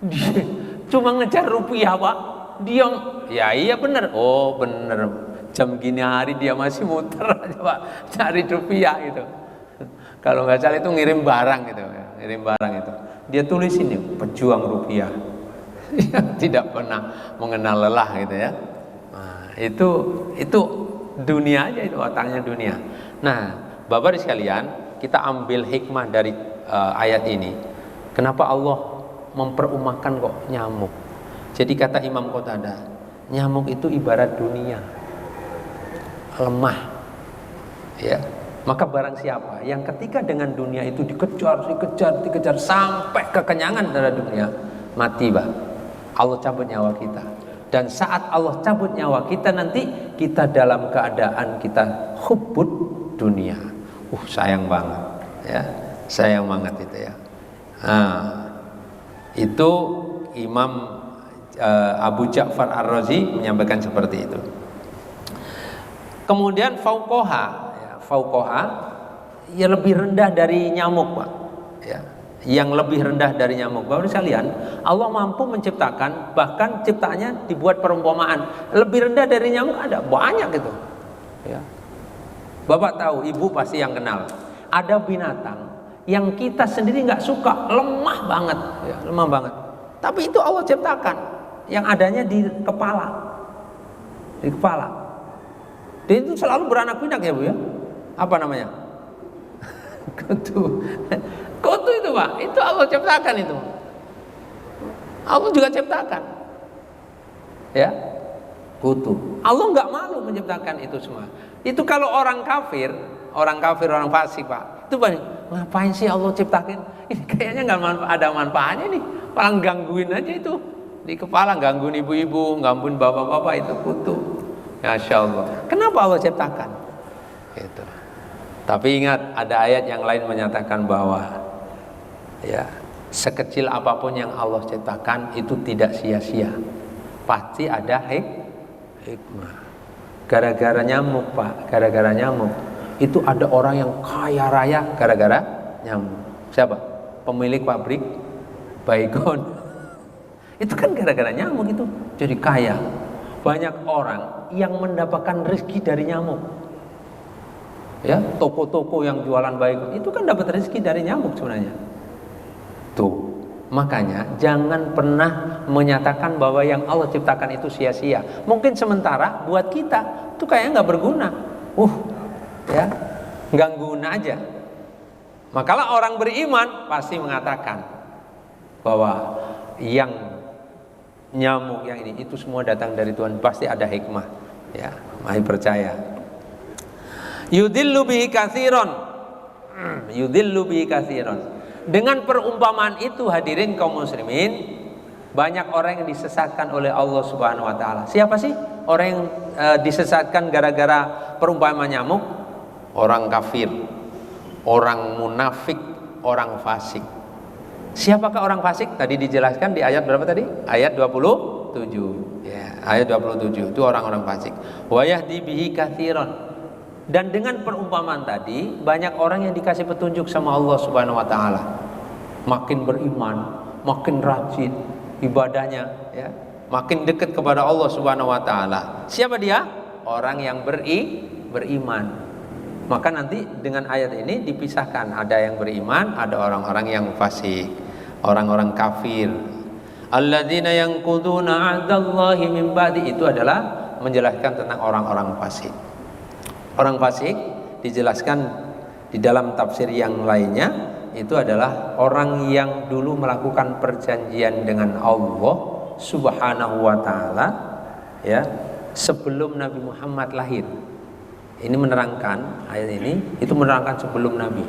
A: dia cuma ngejar rupiah Pak. Dia, ya iya bener. Oh bener, jam gini hari dia masih muter aja Pak, cari rupiah gitu. Kalau nggak salah itu ngirim barang gitu, ngirim barang itu. Dia tulis ini, pejuang rupiah yang tidak pernah mengenal lelah gitu ya. Nah, itu dunia aja, itu otaknya dunia. Nah, Bapak sekalian, kita ambil hikmah dari ayat ini. Kenapa Allah memperumakan kok nyamuk? Jadi kata Imam Qatadah, nyamuk itu ibarat dunia, lemah, ya. Maka barang siapa yang ketika dengan dunia itu dikejar sampai kekenyangan dari dunia, mati Pak. Allah cabut nyawa kita. Dan saat Allah cabut nyawa kita nanti, kita dalam keadaan kita hubbud dunia. Sayang banget ya. Sayang banget itu ya. Nah, itu Imam Abu Ja'far Ar-Razi menyampaikan seperti itu. Kemudian fauqoha ya lebih rendah dari nyamuk Pak ya, yang lebih rendah dari nyamuk. Bapak sekalian, Allah mampu menciptakan, bahkan ciptaannya dibuat perumpamaan lebih rendah dari nyamuk, ada banyak gitu ya. Bapak tahu, ibu pasti yang kenal, ada binatang yang kita sendiri nggak suka, lemah banget ya, lemah banget, tapi itu Allah ciptakan, yang adanya di kepala, dan itu selalu beranak pinak ya Bu ya. Apa namanya? Kutu. Kutu itu Pak, itu Allah ciptakan itu. Allah juga ciptakan. Ya. Kutu. Allah nggak malu menciptakan itu semua. Itu kalau orang kafir, orang fasik Pak. Itu banyak. Ngapain sih Allah ciptakin? Ini kayaknya nggak ada manfaatnya nih. Paling gangguin aja itu. Di kepala gangguin ibu-ibu, gangguin bapak-bapak, itu kutu. Masya Allah. Kenapa Allah ciptakan? Gitu. Tapi ingat, ada ayat yang lain menyatakan bahwa ya, sekecil apapun yang Allah ciptakan itu tidak sia-sia. Pasti ada hikmah. Gara-gara nyamuk Pak, gara-gara nyamuk itu ada orang yang kaya raya gara-gara nyamuk. Siapa? Pemilik pabrik baygon. Itu kan gara-gara nyamuk itu jadi kaya. Banyak orang yang mendapatkan rezeki dari nyamuk. Ya, toko-toko yang jualan baygon itu kan dapat rezeki dari nyamuk sebenarnya. Tuh, makanya jangan pernah menyatakan bahwa yang Allah ciptakan itu sia-sia. Mungkin sementara buat kita itu kayaknya nggak berguna. Ya, nggak guna aja. Makalah orang beriman pasti mengatakan bahwa yang nyamuk yang ini itu semua datang dari Tuhan, pasti ada hikmah. Ya, mari percaya. Yudillu bihi katsiran. Dengan perumpamaan itu hadirin kaum muslimin, banyak orang yang disesatkan oleh Allah Subhanahu wa taala. Siapa sih orang yang disesatkan gara-gara perumpamaan nyamuk? Orang kafir, orang munafik, orang fasik. Siapakah orang fasik? Tadi dijelaskan di ayat berapa tadi? Ayat 27. Ya, ayat 27 itu orang-orang fasik. Wa yahdi bihi katsiran. Dan dengan perumpamaan tadi, banyak orang yang dikasih petunjuk sama Allah Subhanahu wa taala. Makin beriman, makin rajin ibadahnya ya, makin dekat kepada Allah Subhanahu wa taala. Siapa dia? Orang yang beriman. Maka nanti dengan ayat ini dipisahkan, ada yang beriman, ada orang-orang yang fasik, orang-orang kafir. Alladzina yanquduna 'ahdallahi min ba'di, itu adalah menjelaskan tentang orang-orang fasik. Orang fasik dijelaskan di dalam tafsir yang lainnya, itu adalah orang yang dulu melakukan perjanjian dengan Allah Subhanahu wa taala ya, sebelum Nabi Muhammad lahir. Ini menerangkan, ayat ini itu menerangkan sebelum Nabi.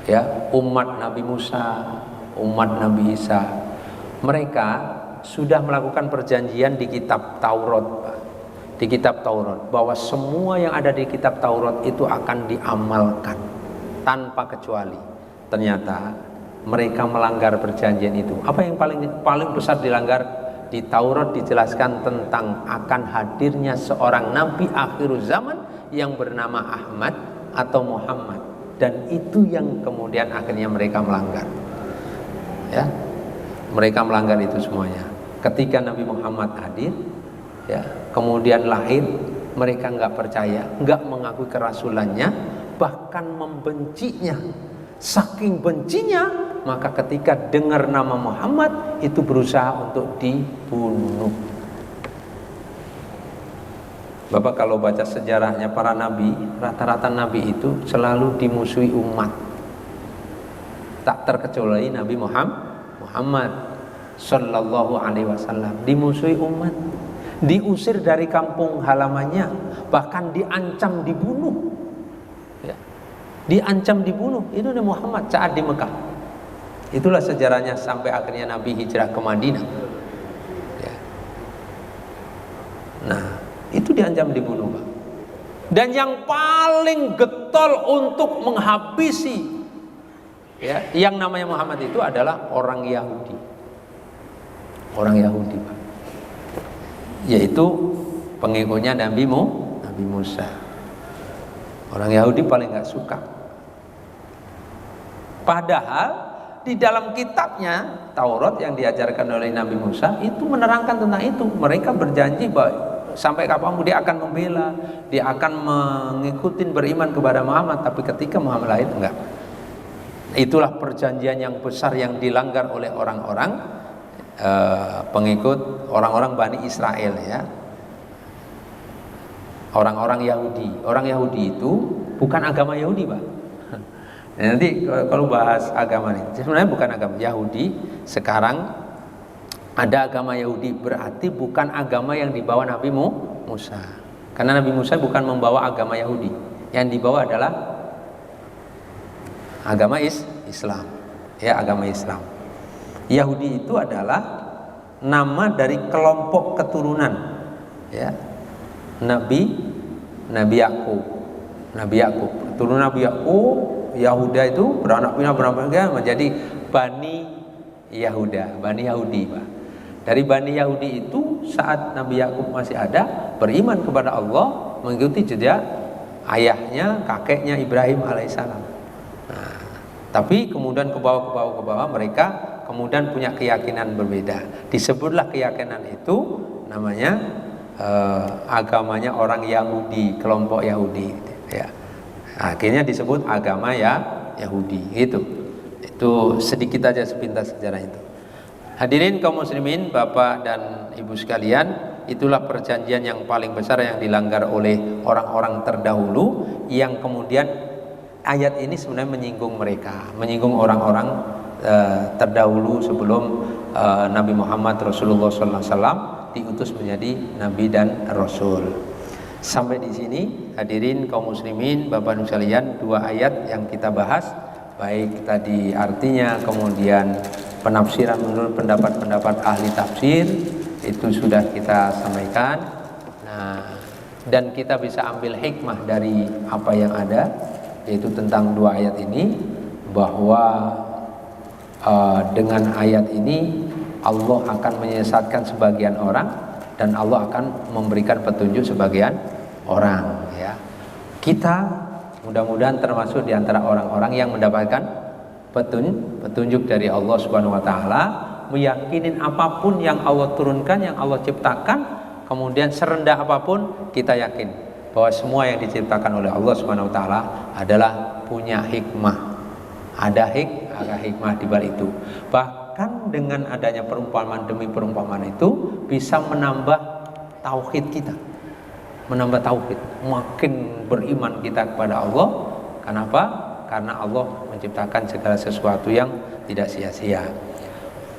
A: Ya, umat Nabi Musa, umat Nabi Isa, mereka sudah melakukan perjanjian di kitab Taurat, di kitab Taurat, bahwa semua yang ada di kitab Taurat itu akan diamalkan tanpa kecuali. Ternyata mereka melanggar perjanjian itu. Apa yang paling besar dilanggar? Di Taurat dijelaskan tentang akan hadirnya seorang nabi akhir zaman yang bernama Ahmad atau Muhammad, dan itu yang kemudian akhirnya mereka melanggar. ya. Mereka melanggar itu semuanya. Ketika Nabi Muhammad hadir, ya, kemudian lahir, mereka nggak percaya, nggak mengakui kerasulannya, bahkan membencinya. Saking bencinya, maka ketika dengar nama Muhammad itu berusaha untuk dibunuh. Bapak kalau baca sejarahnya para nabi, rata-rata nabi itu selalu dimusuhi umat. Tak terkecuali Nabi Muhammad Sallallahu Alaihi Wasallam dimusuhi umat, diusir dari kampung halamannya, bahkan diancam dibunuh. Ya. Diancam dibunuh. Itu Nabi Muhammad saat di Mekah. Itulah sejarahnya sampai akhirnya Nabi hijrah ke Madinah. Ya. Nah, itu diancam dibunuh, Pak. Dan yang paling getol untuk menghabisi, ya, yang namanya Muhammad itu adalah orang Yahudi. Orang Yahudi, Pak. Yaitu pengikutnya Nabi Musa. Orang Yahudi paling nggak suka. Padahal di dalam kitabnya Taurat yang diajarkan oleh Nabi Musa itu menerangkan tentang itu. Mereka berjanji bahwa sampai kapanpun dia akan membela, dia akan mengikuti beriman kepada Muhammad. Tapi ketika Muhammad lahir, enggak. Itulah perjanjian yang besar yang dilanggar oleh orang-orang pengikut orang-orang Bani Israel, ya. Orang-orang Yahudi. Orang Yahudi itu bukan agama Yahudi, Pak. Nanti kalau bahas agama ini, sebenarnya bukan agama Yahudi. Sekarang ada agama Yahudi, berarti bukan agama yang dibawa Nabi Musa. Karena Nabi Musa bukan membawa agama Yahudi. Yang dibawa adalah agama Islam. Ya, agama Islam. Yahudi itu adalah nama dari kelompok keturunan, ya, Nabi Yakub. Keturunan Nabi Yakub, Yahuda itu beranak pinak menjadi Bani Yahuda, Bani Yahudi, Pak. Dari Bani Yahudi itu saat Nabi Yakub masih ada, beriman kepada Allah, mengikuti jejak ayahnya, kakeknya Ibrahim alaihissalam. Nah, tapi kemudian ke bawah mereka kemudian punya keyakinan berbeda. Disebutlah keyakinan itu namanya agamanya orang Yahudi, kelompok Yahudi, ya. Akhirnya disebut agama Yahudi, gitu. Itu sedikit aja sepintas sejarah itu. Hadirin kaum muslimin, Bapak dan Ibu sekalian, itulah perjanjian yang paling besar yang dilanggar oleh orang-orang terdahulu, yang kemudian ayat ini sebenarnya menyinggung mereka, menyinggung orang-orang terdahulu sebelum Nabi Muhammad Rasulullah SAW diutus menjadi Nabi dan Rasul. Sampai di sini, hadirin kaum muslimin, Bapak Ibu sekalian, dua ayat yang kita bahas, baik tadi artinya, kemudian penafsiran menurut pendapat ahli tafsir, itu sudah kita sampaikan. Nah, dan kita bisa ambil hikmah dari apa yang ada, yaitu tentang dua ayat ini, bahwa dengan ayat ini Allah akan menyesatkan sebagian orang dan Allah akan memberikan petunjuk sebagian orang, ya. Kita mudah-mudahan termasuk di antara orang-orang yang mendapatkan petunjuk dari Allah Subhanahu wa taala, meyakinin apapun yang Allah turunkan, yang Allah ciptakan, kemudian serendah apapun kita yakin bahwa semua yang diciptakan oleh Allah Subhanahu wa taala adalah punya hikmah. Ada hikmah di balik itu. Bahkan dengan adanya perumpamaan demi perumpamaan itu bisa menambah tauhid kita. Menambah tauhid, makin beriman kita kepada Allah. Kenapa? Karena Allah menciptakan segala sesuatu yang tidak sia-sia.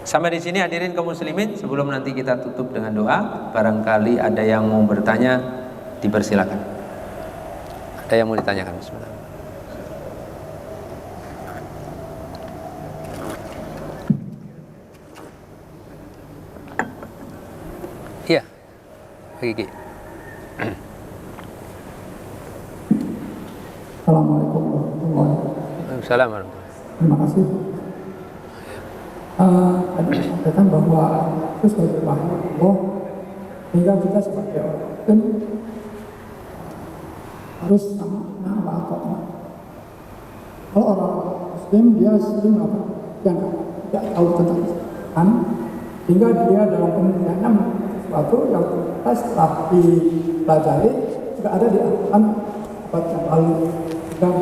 A: Sampai di sini hadirin kaum muslimin, sebelum nanti kita tutup dengan doa, barangkali ada yang mau bertanya, dipersilakan. Ada yang mau ditanyakan? Bismillah. Iya, Gigi.
B: Assalamualaikum warahmatullahi wabarakatuh.
A: Assalamualaikum.
B: Terima kasih. Tadi disampaikan bahwa itu sebagai wahyu Allah, sehingga kita sebagai orang Muslim harus sama atau kalau orang Muslim dia sering melakukan yang tidak tahu tentang Islam, sehingga dia dalam penelitiannya sesuatu yang ternyata setelah dipelajari tidak ada di Al-Quran abad yang lalu yang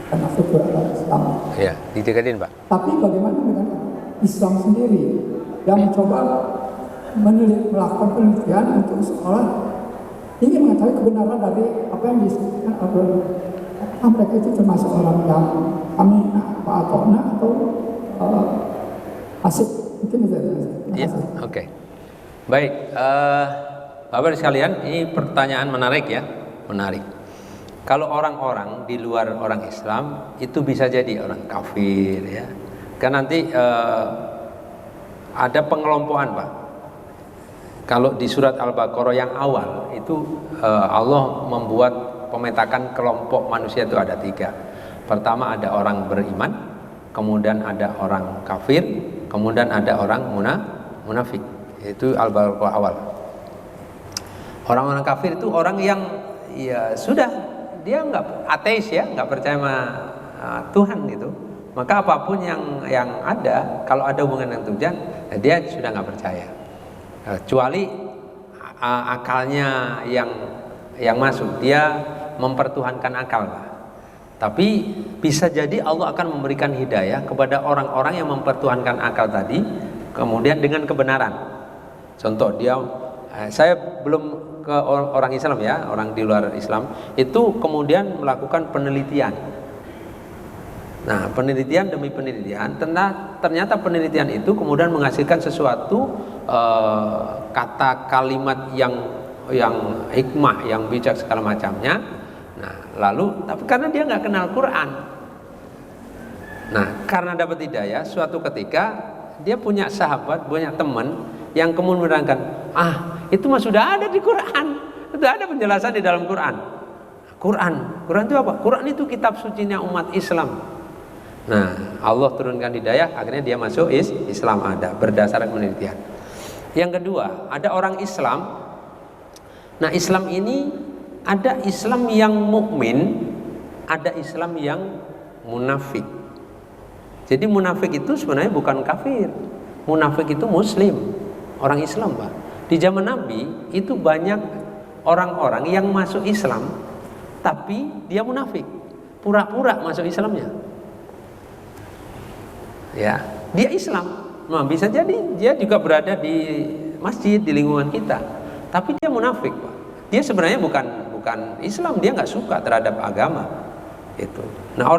B: akan masuk ke Islam.
A: Ya, didekatin Pak.
B: Tapi bagaimana dengan Islam sendiri yang mencoba melakukan penelitian untuk sekolah ingin mengetahui kebenaran dari apa yang disebutkan Al-Quran. Apakah mereka itu termasuk orang yang kami atau asik? Mungkin itu.
A: Ya, oke. Baik, Bapak sekalian, ini pertanyaan menarik ya, menarik. Kalau orang-orang di luar orang Islam itu bisa jadi orang kafir ya. Kan nanti ada pengelompokan Pak. Kalau di surat Al-Baqarah yang awal itu Allah membuat pemetakan kelompok manusia itu ada 3. Pertama ada orang beriman, kemudian ada orang kafir, kemudian ada orang munafik. Itu Al-Baqarah awal. Orang-orang kafir itu orang yang ya sudah dia nggak ateis ya, nggak percaya sama Tuhan gitu. Maka apapun yang ada, kalau ada hubungan dengan Tuhan, ya dia sudah nggak percaya. Kecuali akalnya yang masuk, dia mempertuhankan akal. Tapi bisa jadi Allah akan memberikan hidayah kepada orang-orang yang mempertuhankan akal tadi, kemudian dengan kebenaran. Contoh dia, saya belum ke orang Islam ya, orang di luar Islam itu kemudian melakukan penelitian. Nah, penelitian demi penelitian, ternyata penelitian itu kemudian menghasilkan sesuatu kata kalimat yang hikmah, yang bijak segala macamnya. Nah, lalu tapi karena dia nggak kenal Quran, nah karena dapat hidayah, suatu ketika dia punya sahabat, punya teman yang kemudian menerangkan, itu mah sudah ada di Quran, sudah ada penjelasan di dalam Quran. Quran itu apa? Quran itu kitab sucinya umat Islam. Nah, Allah turunkan hidayah, akhirnya dia masuk Islam ada berdasarkan penelitian. Yang kedua, ada orang Islam. Nah, Islam ini ada Islam yang mukmin, ada Islam yang munafik. Jadi munafik itu sebenarnya bukan kafir. Munafik itu muslim, orang Islam, Pak. Di zaman Nabi itu banyak orang-orang yang masuk Islam tapi dia munafik, pura-pura masuk Islamnya. Ya, dia Islam. Nah, bisa jadi dia juga berada di masjid di lingkungan kita, tapi dia munafik, Pak. Dia sebenarnya bukan Islam, dia nggak suka terhadap agama itu. Nah,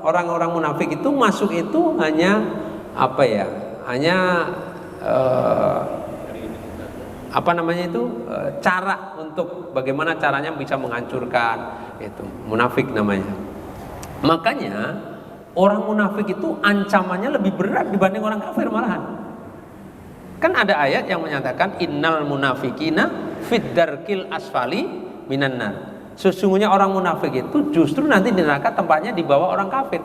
A: orang-orang munafik itu masuk itu hanya apa ya? Hanya cara untuk bagaimana caranya bisa menghancurkan itu, munafik namanya. Makanya orang munafik itu ancamannya lebih berat dibanding orang kafir malahan. Kan ada ayat yang menyatakan innal munafikina fid darkil asfali minan nar. Sesungguhnya orang munafik itu justru nanti di neraka tempatnya di bawah orang kafir.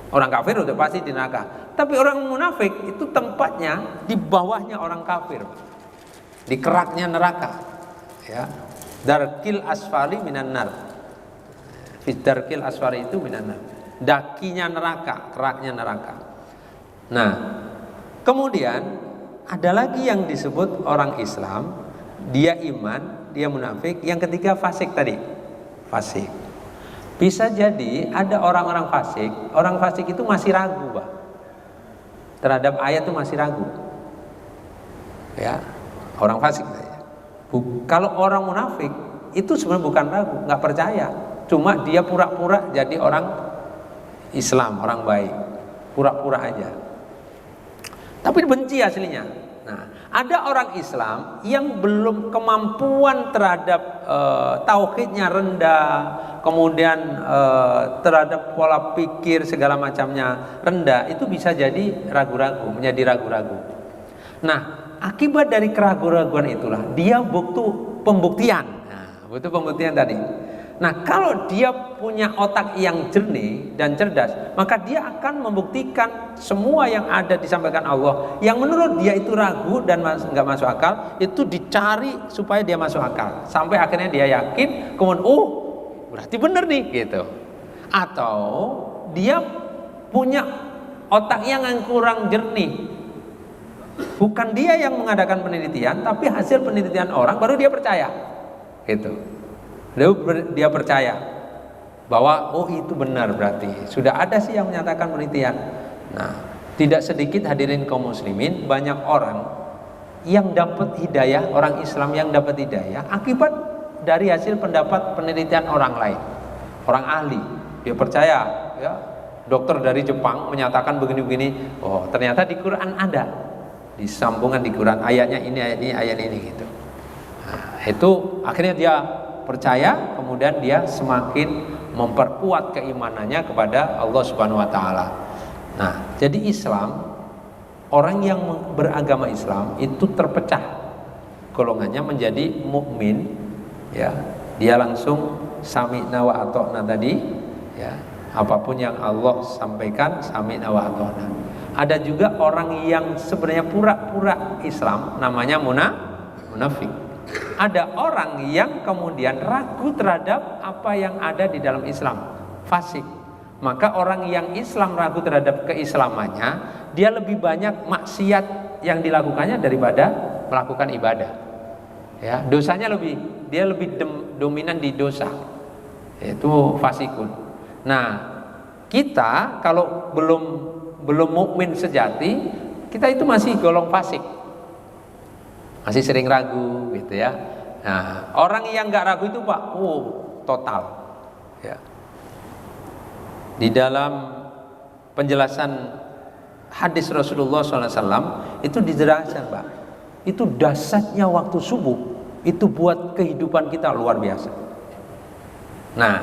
A: Orang kafir udah pasti di neraka, tapi orang munafik itu tempatnya di bawahnya orang kafir, di keraknya neraka. Ya, darkil asfali minan nar. Fid darkil asfali itu minan nar. Dakinya neraka, keraknya neraka. Nah, kemudian ada lagi yang disebut orang Islam, dia iman, dia munafik. Yang ketiga fasik tadi, fasik. Bisa jadi ada orang-orang fasik, orang fasik itu masih ragu, Pak, terhadap ayat itu masih ragu. Ya, orang fasik. Kalau orang munafik itu sebenarnya bukan ragu, nggak percaya, cuma dia pura-pura jadi orang Islam, orang baik, pura-pura aja, tapi benci aslinya. Nah, ada orang Islam yang belum kemampuan terhadap tauhidnya rendah, kemudian terhadap pola pikir segala macamnya rendah, itu bisa jadi ragu-ragu, menjadi ragu-ragu. Nah, akibat dari keraguan-raguan itulah dia butuh pembuktian. Nah, butuh pembuktian tadi. Nah, kalau dia punya otak yang jernih dan cerdas, maka dia akan membuktikan semua yang ada disampaikan Allah yang menurut dia itu ragu dan nggak masuk akal, itu dicari supaya dia masuk akal, sampai akhirnya dia yakin, kemudian berarti benar nih gitu. Atau dia punya otaknya yang kurang jernih. Bukan dia yang mengadakan penelitian, tapi hasil penelitian orang baru dia percaya. Gitu. Dia percaya bahwa oh itu benar, berarti sudah ada sih yang menyatakan penelitian. Nah, tidak sedikit hadirin kaum muslimin, banyak orang yang dapat hidayah, orang Islam yang dapat hidayah akibat dari hasil pendapat penelitian orang lain, orang ahli. Dia percaya, ya, dokter dari Jepang menyatakan begini-begini. Oh, ternyata di Quran ada, disambungan di Quran ayatnya ini, ayat ini, ayat ini gitu. Nah, itu akhirnya dia percaya, kemudian dia semakin memperkuat keimanannya kepada Allah Subhanahu wa taala. Nah, jadi Islam, orang yang beragama Islam itu terpecah golongannya menjadi mukmin, ya. Dia langsung sami'na wa ata'na tadi, ya. Apapun yang Allah sampaikan sami'na wa ata'na. Ada juga orang yang sebenarnya pura-pura Islam, namanya munafik. Ada orang yang kemudian ragu terhadap apa yang ada di dalam Islam, fasik. Maka orang yang Islam ragu terhadap keislamannya, dia lebih banyak maksiat yang dilakukannya daripada melakukan ibadah. Ya, dosanya dia lebih dominan di dosa. Itu fasikun. Nah, kita kalau belum mukmin sejati, kita itu masih golong fasik. Masih sering ragu gitu ya. Nah, orang yang nggak ragu itu Pak, total. Ya. Di dalam penjelasan hadis Rasulullah SAW itu dijelaskan Pak, itu dahsyatnya waktu subuh itu buat kehidupan kita luar biasa. Nah,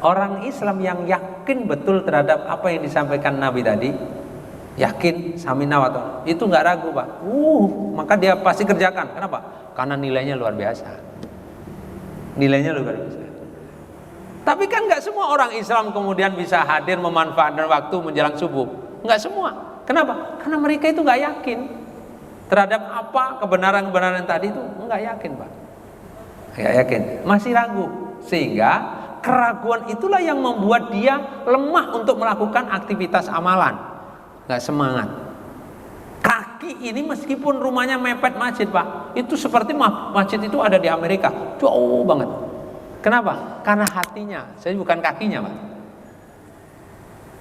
A: orang Islam yang yakin betul terhadap apa yang disampaikan Nabi tadi, yakin samina wa ta'ala, itu nggak ragu Pak. Maka dia pasti kerjakan. Kenapa? Karena nilainya luar biasa. Nilainya luar biasa. Tapi kan nggak semua orang Islam kemudian bisa hadir memanfaatkan waktu menjelang subuh. Nggak semua. Kenapa? Karena mereka itu nggak yakin terhadap apa kebenaran-kebenaran tadi itu, nggak yakin Pak. Nggak yakin, masih ragu. Sehingga keraguan itulah yang membuat dia lemah untuk melakukan aktivitas amalan. Nggak semangat. Kaki ini meskipun rumahnya mepet masjid Pak, itu seperti masjid itu ada di Amerika, jauh banget. Kenapa? Karena hatinya, saya bukan kakinya Pak.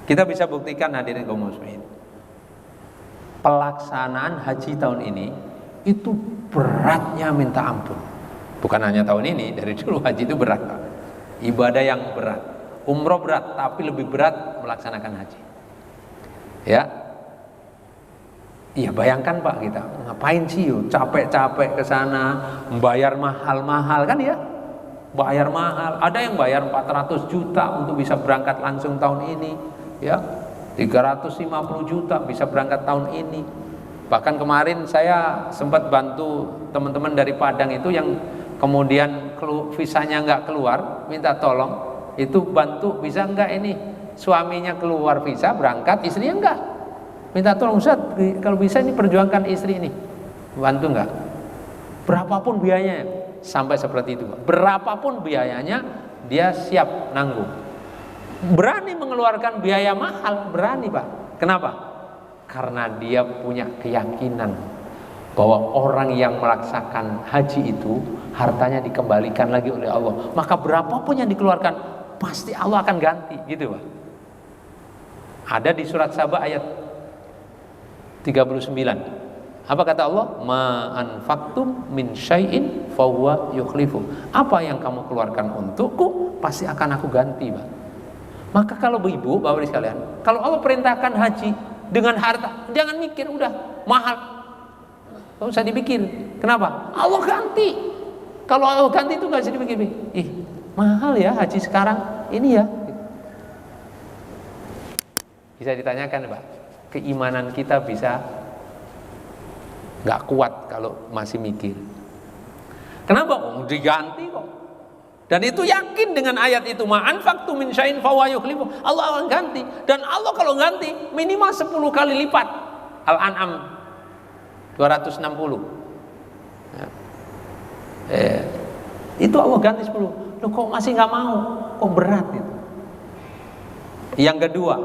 A: Kita bisa buktikan hadirin kaum muslimin, pelaksanaan haji tahun ini itu beratnya minta ampun. Bukan hanya tahun ini, dari dulu haji itu berat Pak. Ibadah yang berat. Umroh berat, tapi lebih berat melaksanakan haji. Ya, iya bayangkan Pak, kita ngapain sih yuk, capek-capek ke sana, membayar mahal-mahal kan ya, bayar mahal. Ada yang bayar 400 juta untuk bisa berangkat langsung tahun ini, ya, 350 juta bisa berangkat tahun ini. Bahkan kemarin saya sempat bantu teman-teman dari Padang itu yang kemudian visanya nggak keluar, minta tolong, itu bantu bisa nggak ini suaminya keluar visa berangkat, istrinya enggak. Minta tolong Ustaz, kalau bisa ini perjuangkan istri ini. Bantu enggak? Berapapun biayanya, sampai seperti itu. Berapapun biayanya dia siap nanggung. Berani mengeluarkan biaya mahal, berani Pak. Kenapa? Karena dia punya keyakinan bahwa orang yang melaksanakan haji itu hartanya dikembalikan lagi oleh Allah. Maka berapapun yang dikeluarkan pasti Allah akan ganti, gitu Pak. Ada di surat Saba ayat 39. Apa kata Allah? Ma anfaqtum min syai'in fahuwa yukhlifu. Apa yang kamu keluarkan untukku pasti akan aku ganti, Pak. Maka kalau ibu, Bapak sekalian, kalau Allah perintahkan haji dengan harta, jangan mikir udah mahal. Enggak usah dipikir. Kenapa? Allah ganti. Kalau Allah ganti itu enggak usah dipikir. Mahal ya haji sekarang ini ya. Bisa ditanyakan Pak, keimanan kita bisa nggak kuat kalau masih mikir. Kenapa? Diganti kok. Dan itu yakin dengan ayat itu, ma'anfaqtu min syai'in fahuwa yukhlifu. Allah akan ganti. Dan Allah kalau ganti minimal 10 kali lipat. Al-An'am 260. Ya. Itu Allah ganti 10. Loh kok masih nggak mau? Kok berat itu? Yang kedua,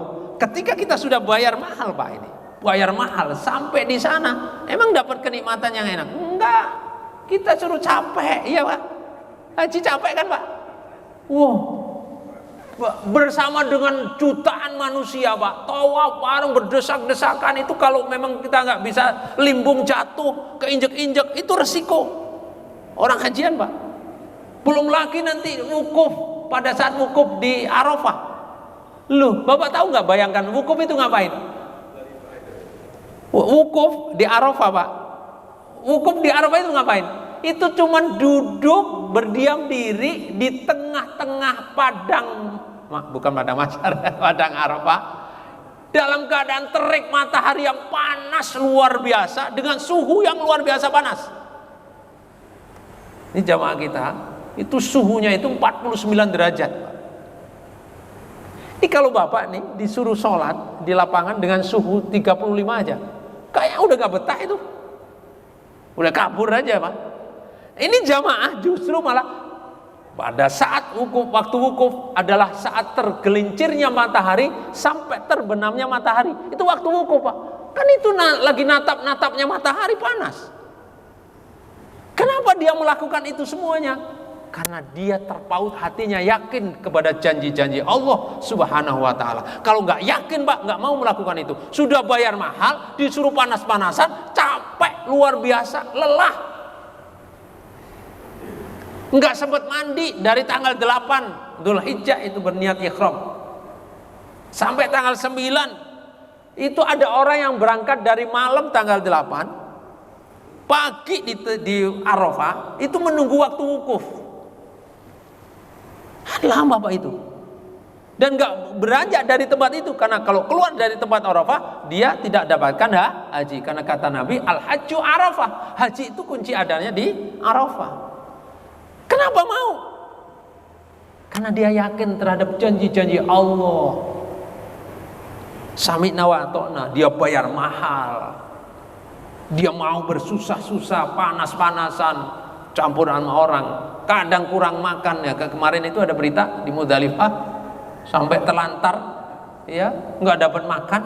A: ketika kita sudah bayar mahal Pak ini, bayar mahal sampai di sana, emang dapat kenikmatan yang enak? Enggak, kita suruh capek, iya Pak. Haji capek kan Pak? Wow, bersama dengan jutaan manusia Pak, tawaf bareng berdesak-desakan, itu kalau memang kita nggak bisa limbung jatuh, keinjek-injek, itu resiko orang hajian Pak. Belum lagi nanti wukuf, pada saat wukuf di Arafah. Loh, Bapak tahu nggak, bayangkan wukuf itu ngapain? Wukuf di Arafah Pak. Wukuf di Arafah itu ngapain? Itu cuman duduk berdiam diri di tengah-tengah padang, bukan padang mahsyar, padang Arafah, dalam keadaan terik matahari yang panas luar biasa dengan suhu yang luar biasa panas. Ini jamaah kita, itu suhunya itu 49 derajat. Ini kalau Bapak nih disuruh sholat di lapangan dengan suhu 35 aja, kayak udah gak betah itu, udah kabur aja Pak. Ini jamaah justru malah pada saat wukuf, waktu wukuf adalah saat tergelincirnya matahari sampai terbenamnya matahari. Itu waktu wukuf Pak. Kan itu lagi natap-natapnya matahari panas. Kenapa dia melakukan itu semuanya? Karena dia terpaut hatinya yakin kepada janji-janji Allah Subhanahu wa ta'ala. Kalau nggak yakin Pak, nggak mau melakukan itu. Sudah bayar mahal, disuruh panas-panasan, capek luar biasa, lelah. Nggak sempat mandi dari tanggal 8 Dzulhijjah itu berniat ihram. Sampai tanggal 9 itu ada orang yang berangkat dari malam tanggal 8, pagi di Arafah itu menunggu waktu wukuf. Lama Pak itu, dan nggak beranjak dari tempat itu, karena kalau keluar dari tempat Arafah dia tidak dapatkan haji, karena kata Nabi al-hajju Arafah, haji itu kunci adanya di Arafah. Kenapa mau? Karena dia yakin terhadap janji-janji Allah. Sami'na wa ata'na, dia bayar mahal, dia mau bersusah-susah, panas-panasan, campuran sama orang, kadang kurang makan ya. Kemarin itu ada berita di Muzdalifah sampai terlantar ya, nggak dapat makan.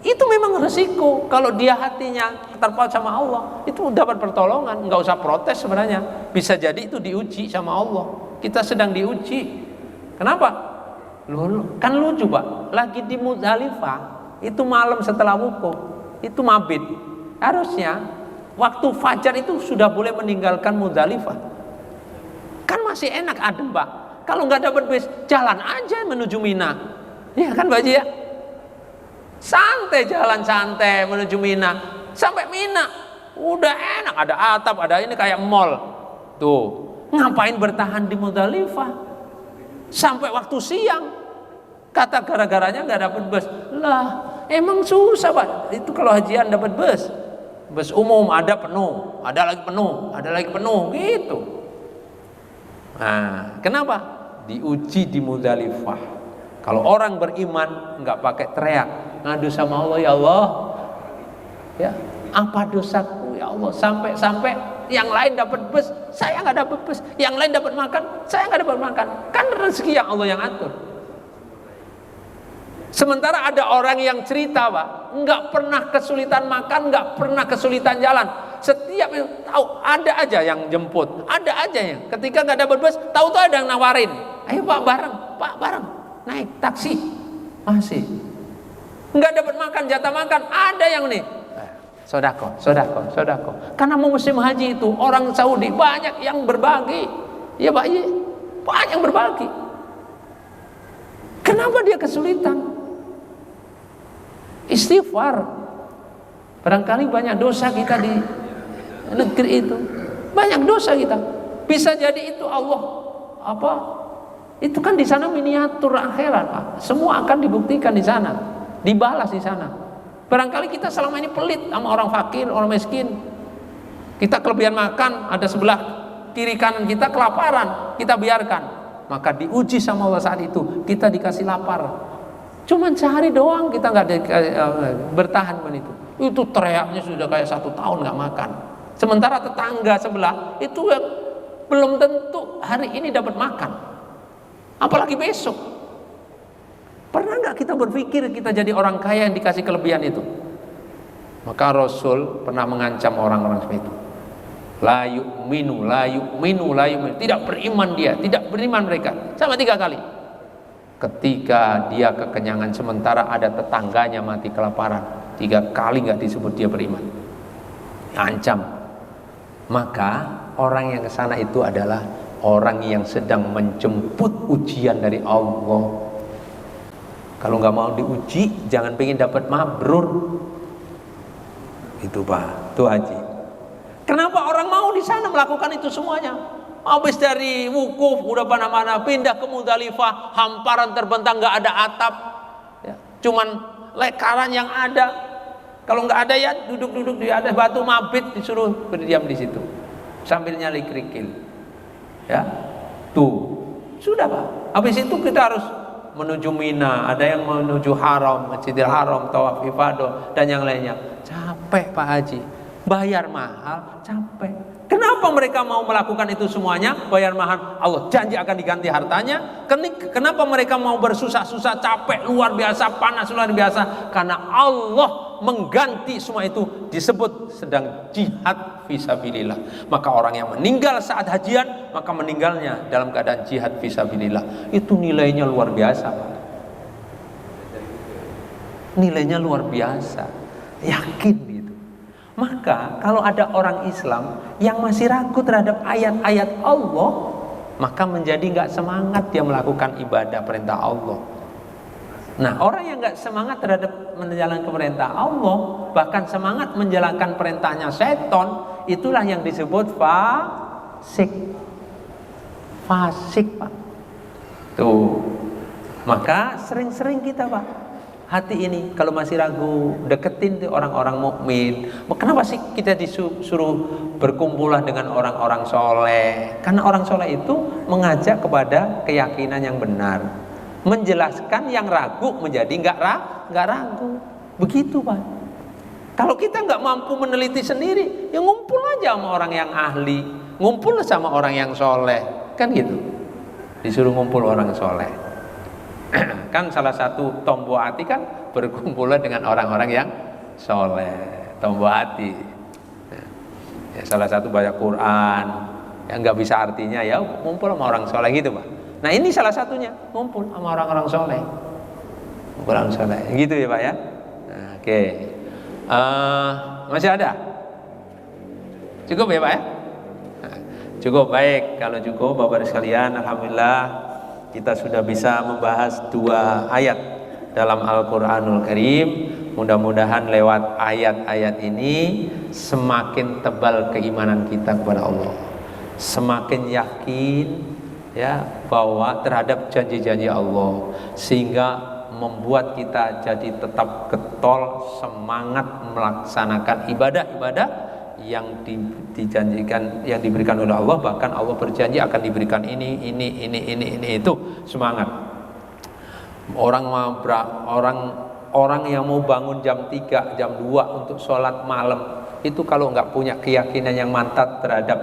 A: Itu memang resiko. Kalau dia hatinya terpaut sama Allah, itu dapat pertolongan, nggak usah protes sebenarnya. Bisa jadi itu diuji sama Allah. Kita sedang diuji. Kenapa? Kan lucu Pak, lagi di Muzdalifah itu malam setelah wukuf, itu mabit. Harusnya waktu fajar itu sudah boleh meninggalkan Muzdalifah. Kan masih enak adem Pak. Kalau nggak dapat bis, jalan aja menuju Mina. Ya kan Pak Haji ya? Santai, jalan santai menuju Mina. Sampai Mina udah enak, ada atap, ada ini kayak mall. Tuh, ngapain bertahan di Muzdalifah sampai waktu siang? Kata gara-garanya nggak dapat bus. Lah, emang susah Pak. Itu kalau hajian dapat bus. Bus umum ada penuh, ada lagi penuh, ada lagi penuh gitu. Nah, kenapa? Diuji di Muzdalifah. Kalau orang beriman nggak pakai teriak, ngadu sama Allah, ya Allah, ya apa dosaku ya Allah, sampai yang lain dapat bus, saya nggak dapat bus, yang lain dapat makan, saya nggak dapat makan. Kan rezeki yang Allah yang atur. Sementara ada orang yang cerita Pak, nggak pernah kesulitan makan, nggak pernah kesulitan jalan. Setiap itu tahu ada aja yang jemput, ada aja yang ketika nggak dapat bus, tahu tuh ada yang nawarin, ayo Pak bareng, naik taksi, masih nggak dapat makan, jatah makan, ada yang nih, sodako. Karena mau musim haji itu orang Saudi banyak yang berbagi, ya Pak, iya, banyak yang berbagi. Kenapa dia kesulitan? Istighfar. Barangkali banyak dosa kita di negeri itu, banyak dosa kita. Bisa jadi itu Allah apa? Itu kan di sana miniatur akhirat Pak. Semua akan dibuktikan di sana, dibalas di sana. Barangkali kita selama ini pelit sama orang fakir, orang miskin. Kita kelebihan makan, ada sebelah kiri kanan kita kelaparan, kita biarkan. Maka diuji sama Allah saat itu, kita dikasih lapar. Cuman sehari doang kita nggak bertahan dengan itu. Itu teriaknya sudah kayak 1 tahun nggak makan. Sementara tetangga sebelah itu belum tentu hari ini dapat makan, apalagi besok. Pernah nggak kita berpikir kita jadi orang kaya yang dikasih kelebihan itu? Maka Rasul pernah mengancam orang-orang seperti itu. La yu'minu, la yu'minu, la yu'minu. Tidak beriman dia, tidak beriman mereka. Sama 3 kali. Ketika dia kekenyangan, sementara ada tetangganya mati kelaparan, 3 kali nggak disebut dia beriman. Ancam. Maka orang yang ke sana itu adalah orang yang sedang menjemput ujian dari Allah. Kalau nggak mau diuji, jangan pengen dapat mabrur. Itu Pak, tuh Haji. Kenapa orang mau di sana melakukan itu semuanya? Habis dari wukuf udah mana-mana, pindah ke Muzdalifah, hamparan terbentang, nggak ada atap, ya, cuman lekaran yang ada. Kalau nggak ada ya duduk-duduk di atas batu mabit, disuruh berdiam di situ sambil nyali kerikil. Ya, tuh sudah Pak. Habis itu kita harus menuju Mina, ada yang menuju Haram, Masjidil Haram, tawaf ifadah dan yang lainnya. Capek Pak Haji, bayar mahal, capek. Kenapa mereka mau melakukan itu semuanya? Bayar mahal, Allah janji akan diganti hartanya. Kenapa mereka mau bersusah-susah, capek luar biasa, panas luar biasa? Karena Allah mengganti semua itu, disebut sedang jihad fisabilillah. Maka orang yang meninggal saat hajian, maka meninggalnya dalam keadaan jihad fisabilillah. Itu nilainya luar biasa Pak. Nilainya luar biasa, yakin gitu. Maka kalau ada orang Islam yang masih ragu terhadap ayat-ayat Allah, maka menjadi nggak semangat dia melakukan ibadah perintah Allah. Nah, orang yang nggak semangat terhadap menjalankan perintah Allah, bahkan semangat menjalankan perintahnya seton, itulah yang disebut fasik. Fasik Pak. Tuh. Maka sering-sering kita Pak, hati ini kalau masih ragu, deketin tuh orang-orang mukmin. Kenapa sih kita disuruh berkumpulah dengan orang-orang soleh? Karena orang soleh itu mengajak kepada keyakinan yang benar, menjelaskan yang ragu menjadi nggak ragu. Begitu Pak. Kalau kita nggak mampu meneliti sendiri, ya ngumpul aja sama orang yang ahli, ngumpul sama orang yang soleh, kan gitu. Disuruh ngumpul orang soleh. Kan salah satu tombol hati kan berkumpullah dengan orang-orang yang soleh, tombol hati. Ya, salah satu baca Quran, yang nggak bisa artinya ya ngumpul sama orang soleh gitu Pak. Nah ini salah satunya, ngumpul sama orang-orang soleh, ngumpul orang soleh, gitu ya Pak ya. Nah, oke, masih ada? Cukup ya Pak ya? Nah, cukup, baik. Kalau cukup Bapak sekalian, alhamdulillah kita sudah bisa membahas 2 ayat dalam Al-Quranul Karim. Mudah-mudahan lewat ayat-ayat ini semakin tebal keimanan kita kepada Allah, semakin yakin ya bahwa terhadap janji-janji Allah, sehingga membuat kita jadi tetap getol semangat melaksanakan ibadah-ibadah yang dijanjikan, yang diberikan oleh Allah. Bahkan Allah berjanji akan diberikan ini itu. Semangat. Orang yang mau bangun jam 3, jam 2 untuk sholat malam, itu kalau nggak punya keyakinan yang mantap terhadap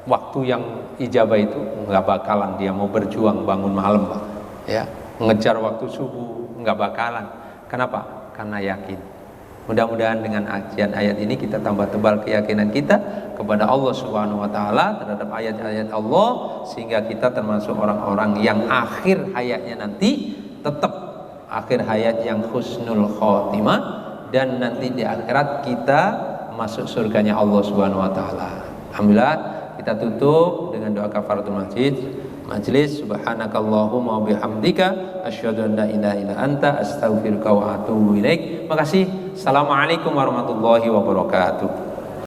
A: waktu yang ijabah itu, nggak bakalan dia mau berjuang bangun malam Pak. Ya, ngejar waktu subuh nggak bakalan. Kenapa? Karena yakin. Mudah-mudahan dengan kajian ayat ini kita tambah tebal keyakinan kita kepada Allah Subhanahu wa taala terhadap ayat-ayat Allah, sehingga kita termasuk orang-orang yang akhir hayatnya nanti tetap akhir hayat yang husnul khotimah, dan nanti di akhirat kita masuk surganya Allah Subhanahu wa taala. Alhamdulillah, kita tutup dengan doa kafaratul majlis. Subhanakallahumma wa bihamdika asyhadu an la ilaha illa anta astaghfiruka wa atubu ilaik. Makasih. Assalamualaikum warahmatullahi wabarakatuh.